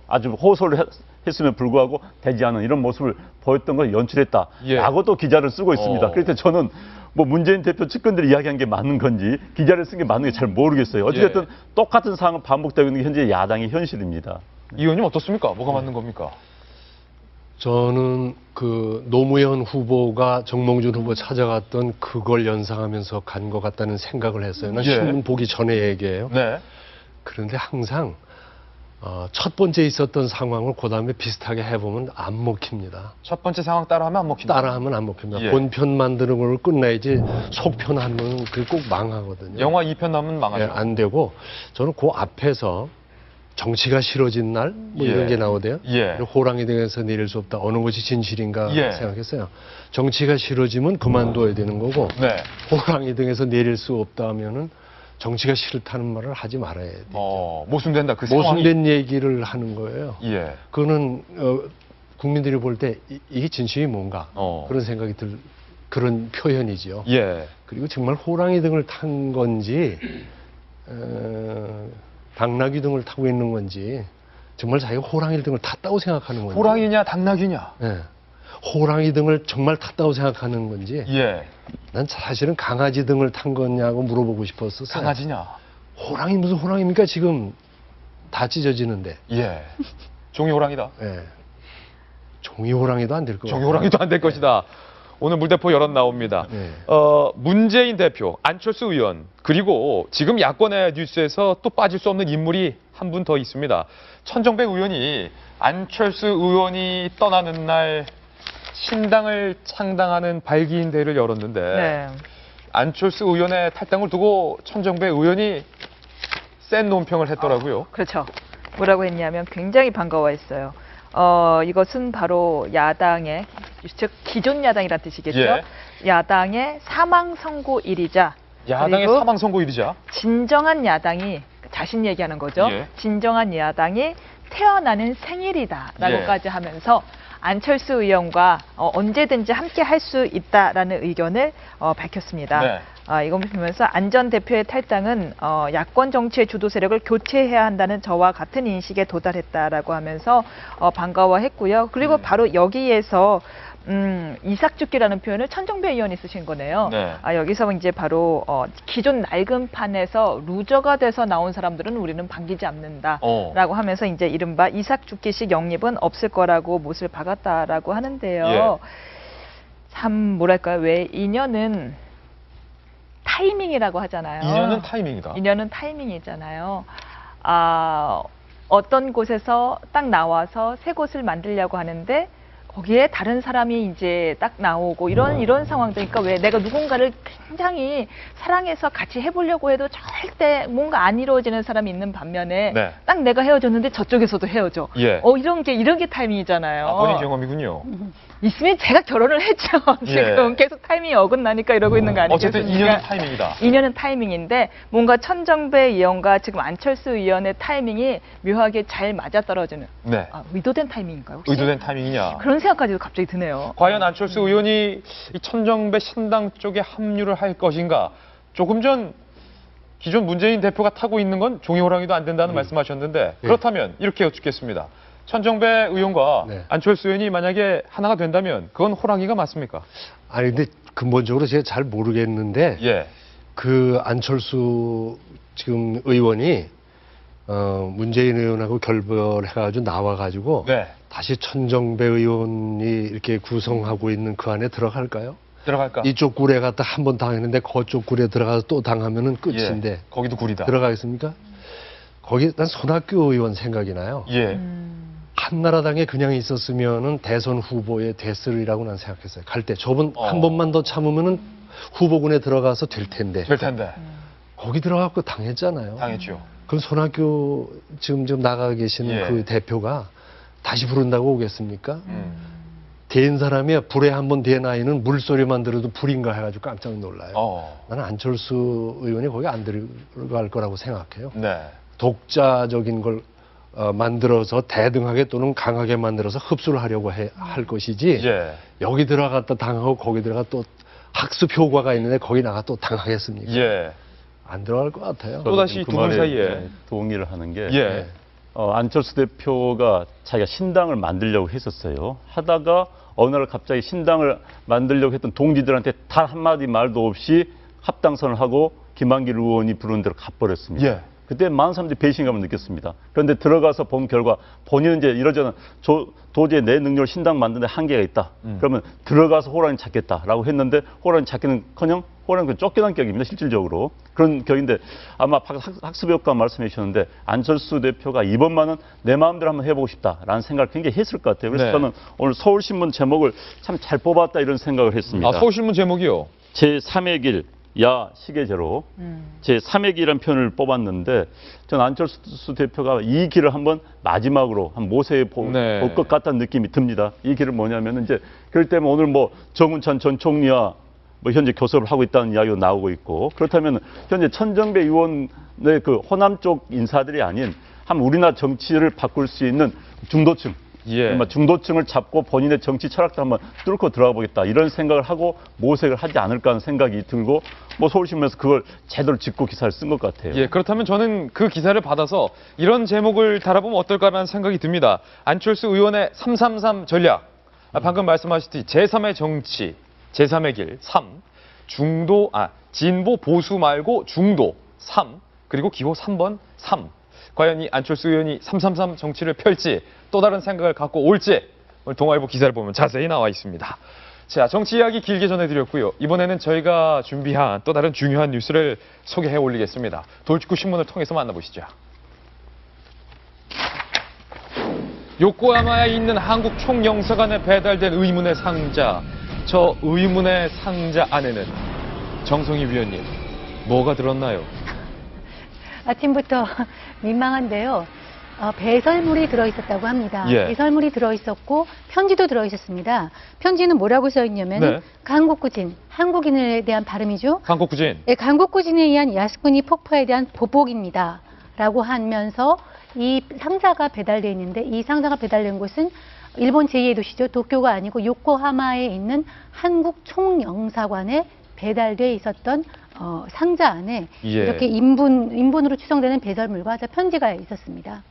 아주 호소를 했음에 불구하고 되지 않은 이런 모습을 보였던 걸 연출했다. 예. 라고 또 기자를 쓰고 있습니다. 그래서 저는 뭐 문재인 대표 측근들이 이야기한 게 맞는 건지 기자를 쓴 게 맞는 게 잘 모르겠어요. 어쨌든 예. 똑같은 상황은 반복되고 있는 게 현재 야당의 현실입니다. 이 의원님 어떻습니까? 뭐가 맞는 겁니까? 저는 그 노무현 후보가 정몽준 후보 찾아갔던 그걸 연상하면서 간 것 같다는 생각을 했어요. 난 예. 신문 보기 전에 얘기예요. 네. 그런데 항상 첫 번째 있었던 상황을 그 다음에 비슷하게 해보면 안 먹힙니다. 첫 번째 상황 따라하면 안 먹힌다. 따라하면 안 먹힙니다. 예. 본편 만드는 걸 끝내야지 속편 하면 그게 꼭 망하거든요. 영화 2편 나면 예, 망하죠. 안 되고 저는 그 앞에서 정치가 싫어진 날 뭐 예. 이런 게 나오대요. 예. 호랑이 등에서 내릴 수 없다. 어느 것이 진실인가 예. 생각했어요. 정치가 싫어지면 그만둬야 되는 거고 네. 호랑이 등에서 내릴 수 없다 하면은 정치가 싫다는 말을 하지 말아야 돼요. 모순된다. 그 상황이. 모순된 얘기를 하는 거예요. 예. 그거는 국민들이 볼 때 이게 진심이 뭔가 그런 생각이 그런 표현이죠. 예. 그리고 정말 호랑이 등을 탄 건지 당나귀 등을 타고 있는 건지 정말 자기가 호랑이 등을 탔다고 생각하는 건지 호랑이냐 당나귀냐. 예. 호랑이 등을 정말 탔다고 생각하는 건지 예. 난 사실은 강아지 등을 탄 거냐고 물어보고 싶었어요. 강아지냐. 호랑이 무슨 호랑이입니까? 지금 다 찢어지는데. 예. 종이 호랑이다. 예. 종이 호랑이도 안 될 거예요. 종이 호랑이도 안 될 것이다. 오늘 물대포 여론 나옵니다. 네. 문재인 대표, 안철수 의원, 그리고 지금 야권의 뉴스에서 또 빠질 수 없는 인물이 한 분 더 있습니다. 천정배 의원이 안철수 의원이 떠나는 날 신당을 창당하는 발기인 대회를 열었는데 네. 안철수 의원의 탈당을 두고 천정배 의원이 센 논평을 했더라고요. 그렇죠. 뭐라고 했냐면 굉장히 반가워했어요. 이것은 바로 야당의, 즉 기존 야당이란 뜻이겠죠. 예. 야당의 사망 선고일이자 야당의 그리고 사망 선고일이자 진정한 야당이 자신 얘기하는 거죠. 예. 진정한 야당이 태어나는 생일이다라고까지 예. 하면서 안철수 의원과 언제든지 함께 할 수 있다라는 의견을 밝혔습니다. 네. 이걸 보면서 안 전 대표의 탈당은 야권 정치의 주도 세력을 교체해야 한다는 저와 같은 인식에 도달했다라고 하면서 반가워했고요. 그리고 바로 여기에서 이삭죽기라는 표현을 천정배 의원이 쓰신 거네요. 네. 여기서 이제 바로 기존 낡은 판에서 루저가 돼서 나온 사람들은 우리는 반기지 않는다라고 하면서 이제 이른바 이삭죽기식 영입은 없을 거라고 못을 박았다라고 하는데요. 예. 참 뭐랄까요? 왜 인연은 타이밍이라고 하잖아요. 인연은 타이밍이다. 인연은 타이밍이잖아요. 어떤 곳에서 딱 나와서 새 곳을 만들려고 하는데 거기에 다른 사람이 이제 딱 나오고 이런 상황들. 그러니까 왜 내가 누군가를 굉장히 사랑해서 같이 해보려고 해도 절대 뭔가 안 이루어지는 사람이 있는 반면에 네. 딱 내가 헤어졌는데 저쪽에서도 헤어져. 예. 이런 게 타이밍이잖아요. 본인 경험이군요. 있으면 제가 결혼을 했죠. 지금 계속 타이밍이 어긋나니까 이러고 있는 거 아니겠습니까? 어쨌든 인연은 타이밍이다. 인연은 타이밍인데 뭔가 천정배 의원과 지금 안철수 의원의 타이밍이 묘하게 잘 맞아떨어지는 네. 의도된 타이밍인가요? 혹시? 의도된 타이밍이냐. 그런 생각까지도 갑자기 드네요. 과연 안철수 의원이 이 천정배 신당 쪽에 합류를 할 것인가. 조금 전 기존 문재인 대표가 타고 있는 건 종이호랑이도 안 된다는 말씀하셨는데 그렇다면 이렇게 여쭙겠습니다. 천정배 의원과 네. 안철수 의원이 만약에 하나가 된다면 그건 호랑이가 맞습니까? 아니 근데 근본적으로 제가 잘 모르겠는데 예. 그 안철수 지금 의원이 문재인 의원하고 결별해가지고 나와가지고 네. 다시 천정배 의원이 이렇게 구성하고 있는 그 안에 들어갈까요? 들어갈까? 이쪽 굴에 갔다 한 번 당했는데 그쪽 굴에 들어가서 또 당하면은 끝인데 예, 거기도 구리다. 들어가겠습니까? 거기 난 손학규 의원 생각이 나요. 예. 한나라당에 그냥 있었으면은 대선 후보에 됐으리라고 난 생각했어요. 갈 때 저번 어. 한 번만 더 참으면은 후보군에 들어가서 될 텐데 될 텐데. 거기 들어가고 당했잖아요. 당했죠. 그럼 손학규 지금 나가 계신 예. 그 대표가 다시 부른다고 오겠습니까? 음. 된 사람이 불에 한 번 된 아이는 물소리만 들어도 불인가 해가지고 깜짝 놀라요. 나는 안철수 의원이 거기 안 들어갈 거라고 생각해요. 네. 독자적인 걸 만들어서 대등하게 또는 강하게 만들어서 흡수를 하려고 할 것이지 예. 여기 들어갔다 당하고 거기 들어가 또 학습 효과가 있는데 거기 나가 또 당하겠습니까? 예. 안 들어갈 것 같아요. 또다시 저는 두 분 말에 사이에. 동의를 하는 게 예. 안철수 대표가 자기가 신당을 만들려고 했었어요. 하다가 어느 날 갑자기 신당을 만들려고 했던 동지들한테 단 한마디 말도 없이 합당선을 하고 김한길 의원이 부르는 대로 가버렸습니다. 예. 그때 많은 사람들이 배신감을 느꼈습니다. 그런데 들어가서 본 결과 본인은 이제 이러저런 도저히 내 능력을 신당 만드는 데 한계가 있다. 그러면 들어가서 호랑이 찾겠다라고 했는데 호랑이 찾기는커녕 호랑이는 쫓겨난 격입니다. 실질적으로. 그런 격인데 아마 학습효과 말씀해 주셨는데 안철수 대표가 이번만은 내 마음대로 한번 해보고 싶다라는 생각을 굉장히 했을 것 같아요. 그래서 네. 저는 오늘 서울신문 제목을 참 잘 뽑았다 이런 생각을 했습니다. 아, 서울신문 제목이요? 제3의 길, 야 시계제로 제3의 길이라는 표현을 뽑았는데 저는 안철수 대표가 이 길을 한번 마지막으로 한 모세에 네. 볼 것 같다는 느낌이 듭니다. 이 길은 뭐냐면 이제 그럴 때면 오늘 뭐 정운찬 전 총리와 뭐 현재 교섭을 하고 있다는 이야기도 나오고 있고 그렇다면 현재 천정배 의원의 그 호남 쪽 인사들이 아닌 한 우리나라 정치를 바꿀 수 있는 중도층 예. 중도층을 잡고 본인의 정치 철학도 한번 뚫고 들어가 보겠다 이런 생각을 하고 모색을 하지 않을까 하는 생각이 들고 뭐 서울신문에서 그걸 제대로 짚고 기사를 쓴 것 같아요. 예, 그렇다면 저는 그 기사를 받아서 이런 제목을 달아보면 어떨까라는 생각이 듭니다. 안철수 의원의 333 전략. 방금 말씀하셨듯이 제3의 정치, 제3의 길, 3. 진보 보수 말고 중도, 3. 그리고 기호 3번, 3. 과연 이 안철수 의원이 333 정치를 펼지 또 다른 생각을 갖고 올지 오늘 동아일보 기사를 보면 자세히 나와 있습니다. 자, 정치 이야기 길게 전해드렸고요. 이번에는 저희가 준비한 또 다른 중요한 뉴스를 소개해 올리겠습니다. 돌직구 신문을 통해서 만나보시죠. 요코하마에 있는 한국 총영사관에 배달된 의문의 상자. 저 의문의 상자 안에는 정성희 위원님, 뭐가 들었나요? 아침부터 민망한데요. 배설물이 들어있었다고 합니다. 예. 배설물이 들어있었고 편지도 들어있었습니다. 편지는 뭐라고 써있냐면 네. 강국구진, 한국인에 대한 발음이죠. 강국구진. 네, 강국구진에 의한 야스쿠니 폭파에 대한 보복입니다. 라고 하면서 이 상자가 배달되어 있는데 이 상자가 배달된 곳은 일본 제2의 도시죠. 도쿄가 아니고 요코하마에 있는 한국 총영사관에 배달되어 있었던 상자 안에 예. 이렇게 인분으로 추정되는 배설물과 편지가 있었습니다.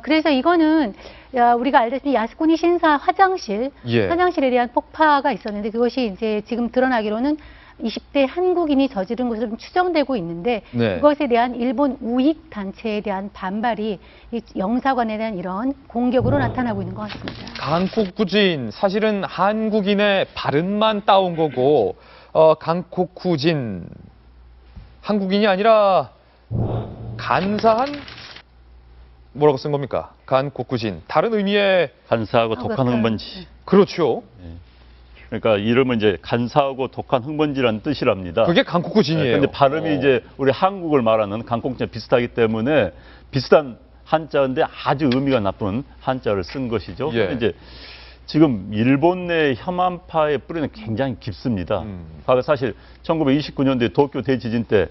그래서 이거는 우리가 알다시피 야스쿠니 신사 화장실에 대한 폭파가 있었는데 그것이 이제 지금 드러나기로는 20대 한국인이 저지른 것으로 추정되고 있는데 네. 그것에 대한 일본 우익 단체에 대한 반발이 이 영사관에 대한 이런 공격으로 나타나고 있는 것 같습니다. 강국구진, 사실은 한국인의 발음만 따온 거고 강국구진, 한국인이 아니라 간사한 뭐라고 쓴 겁니까? 간국구진, 다른 의미의 간사하고 독한 흥번지. 그렇죠. 그러니까 이름은 이제 간사하고 독한 흥번지라는 뜻이랍니다. 그게 강국구진이에요. 그런데 발음이 이제 우리 한국을 말하는 강국구진 비슷하기 때문에 비슷한 한자인데 아주 의미가 나쁜 한자를 쓴 것이죠. 예. 이제 지금 일본 내 혐한파의 뿌리는 굉장히 깊습니다. 사실 1929년도에 도쿄 대지진 때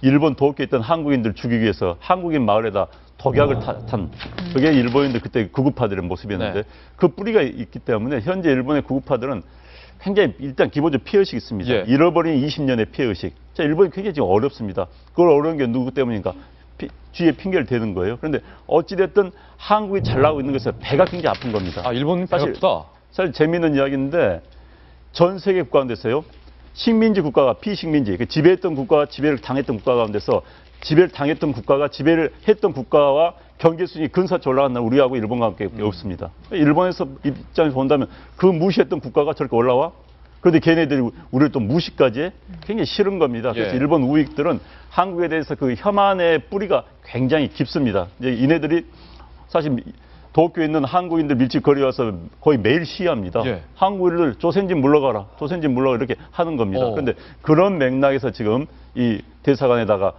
일본 도쿄에 있던 한국인들 죽이기 위해서 한국인 마을에다 독약을 탄 그게 일본인들 그때 구구파들의 모습이었는데 네. 그 뿌리가 있기 때문에 현재 일본의 구구파들은 굉장히 일단 기본적으로 피해의식이 있습니다. 예. 잃어버린 20년의 피해의식. 자, 일본이 굉장히 지금 어렵습니다. 그걸 어려운 게 누구 때문인가? 뒤에 핑계를 대는 거예요. 그런데 어찌됐든 한국이 잘 나가고 있는 것에서 배가 굉장히 아픈 겁니다. 아, 일본 배가 아프다. 사실 재미있는 이야기인데 전 세계 국가 가운데서요. 식민지 국가가 피식민지, 지배했던 국가와 지배를 당했던 국가 가운데서 지배를 당했던 국가가 지배를 했던 국가와 경제순위 근사치 올라간 날 우리하고 일본과 함께 없습니다. 일본에서 입장에서 본다면 그 무시했던 국가가 저렇게 올라와? 그런데 걔네들이 우리를 또 무시까지 해? 굉장히 싫은 겁니다. 그래서 예. 일본 우익들은 한국에 대해서 그 혐한의 뿌리가 굉장히 깊습니다. 이제 이네들이 사실 도쿄에 있는 한국인들 밀집 거리 와서 거의 매일 시위합니다. 예. 한국인들 조선진 물러가라, 조선진 물러가라 이렇게 하는 겁니다. 어. 그런데 그런 맥락에서 지금 이 대사관에다가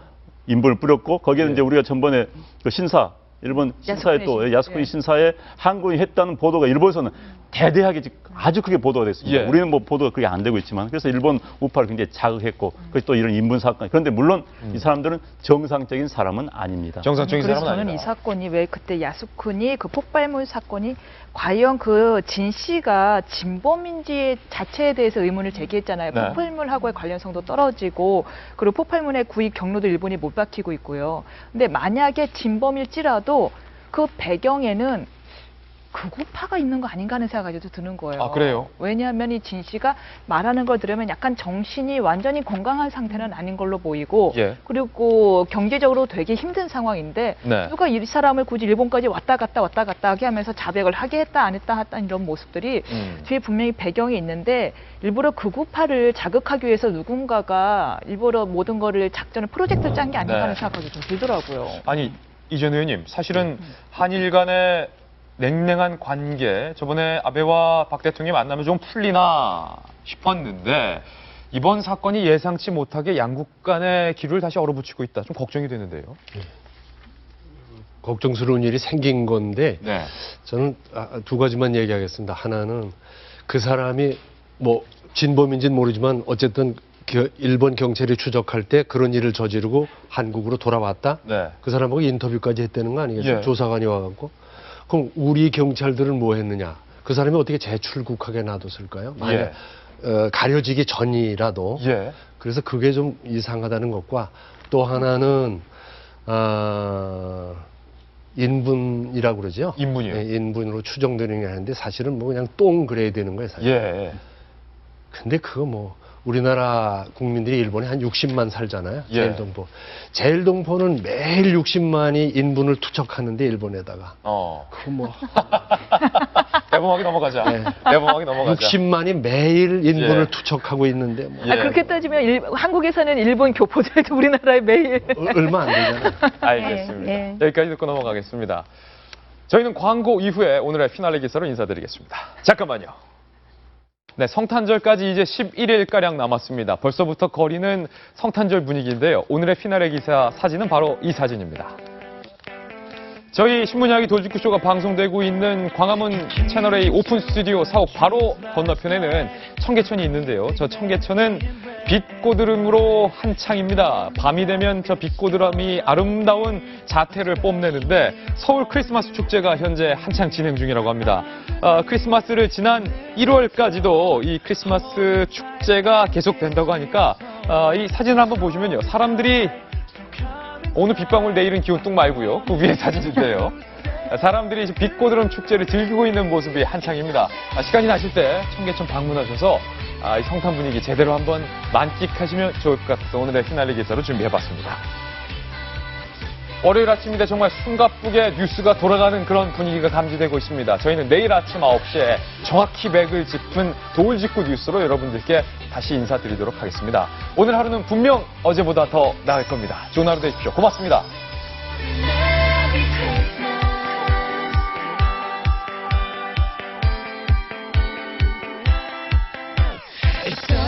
인분을 뿌렸고 거기에는 예. 이제 우리가 전번에 그 신사 일본 신사에 또 야스쿠니 신사에 한국인이 했다는 보도가 일본에서는 대대하게 아주 크게 보도가 됐습니다. 예. 우리는 뭐 보도가 그게 안 되고 있지만 그래서 일본 우파를 굉장히 자극했고 그래서 또 이런 인분 사건. 그런데 물론 이 사람들은 정상적인 사람은 아닙니다. 정상적인 그래서 사람은 저는 아니다. 이 사건이 왜 그때 야스쿠니 그 폭발물 사건이 과연 그 진 씨가 진범인지 자체에 대해서 의문을 제기했잖아요. 네. 폭발물하고의 관련성도 떨어지고 그리고 폭발물의 구입 경로도 일본이 못 밝히고 있고요. 근데 만약에 진범일지라도 그 배경에는 극우파가 있는 거 아닌가 하는 생각이 좀 드는 거예요. 아, 그래요? 왜냐하면 이 진 씨가 말하는 걸 들으면 약간 정신이 완전히 건강한 상태는 아닌 걸로 보이고 예. 그리고 경제적으로 되게 힘든 상황인데 네. 누가 이 사람을 굳이 일본까지 왔다 갔다 하게 하면서 자백을 하게 했다 안 했다 이런 모습들이 뒤에 분명히 배경이 있는데 일부러 극우파를 자극하기 위해서 누군가가 일부러 모든 거를 작전을 프로젝트를 짠 게 아닌가 네. 하는 생각이 좀 들더라고요. 아니 이전 의원님 사실은 한일 간의 냉랭한 관계 저번에 아베와 박 대통령이 만나면 좀 풀리나 싶었는데 이번 사건이 예상치 못하게 양국 간의 기류를 다시 얼어붙이고 있다. 좀 걱정이 되는데요. 걱정스러운 일이 생긴 건데 네. 저는 두 가지만 얘기하겠습니다. 하나는 그 사람이 뭐 진범인지는 모르지만 어쨌든 일본 경찰이 추적할 때 그런 일을 저지르고 한국으로 돌아왔다. 네. 그 사람하고 인터뷰까지 했다는 거 아니겠어요? 예. 조사관이 와갖고. 그럼 우리 경찰들은 뭐 했느냐? 그 사람이 어떻게 재출국하게 놔뒀을까요? 만약 가려지기 전이라도. 예. 그래서 그게 좀 이상하다는 것과 또 하나는 인분이라고 그러죠. 인분이요? 네, 인분으로 추정되는 게 아닌데 사실은 뭐 그냥 똥 그래야 되는 거예요. 사실. 예. 근데 그거 뭐 우리나라 국민들이 일본에 한 60만 살잖아요. 예. 제일동포. 제일동포는 매일 60만이 인분을 투척하는데 일본에다가. 그거 뭐 대범하게 넘어가자. 네. 대범하게 넘어가자. 60만이 매일 인분을 예. 투척하고 있는데 뭐 예. 그렇게 따지면 한국에서는 일본 교포들도 우리나라에 매일 얼마 안 되잖아요. 알겠습니다. 예. 여기까지 듣고 넘어가겠습니다. 저희는 광고 이후에 오늘의 피날레 기사로 인사드리겠습니다. 잠깐만요. 네, 성탄절까지 이제 11일가량 남았습니다. 벌써부터 거리는 성탄절 분위기인데요. 오늘의 피날레 기사 사진은 바로 이 사진입니다. 저희 신문이야기 돌직구쇼가 방송되고 있는 광화문 채널A 오픈 스튜디오 사옥 바로 건너편에는 청계천이 있는데요. 저 청계천은 빛고드름으로 한창입니다. 밤이 되면 저 빛고드름이 아름다운 자태를 뽐내는데 서울 크리스마스 축제가 현재 한창 진행 중이라고 합니다. 크리스마스를 지난 1월까지도 이 크리스마스 축제가 계속된다고 하니까 이 사진을 한번 보시면요. 사람들이 오늘 빗방울 내일은 기온 뚝 말고요. 그 위에 사진인데요. 사람들이 이제 빛고드름 축제를 즐기고 있는 모습이 한창입니다. 시간이 나실 때 청계천 방문하셔서 이 성탄 분위기 제대로 한번 만끽하시면 좋을 것 같아서 오늘의 피날레 기사로 준비해봤습니다. 월요일 아침인데 정말 숨가쁘게 뉴스가 돌아가는 그런 분위기가 감지되고 있습니다. 저희는 내일 아침 9시에 정확히 맥을 짚은 돌직구 뉴스로 여러분들께 다시 인사드리도록 하겠습니다. 오늘 하루는 분명 어제보다 더 나을 겁니다. 좋은 하루 되십시오. 고맙습니다. It's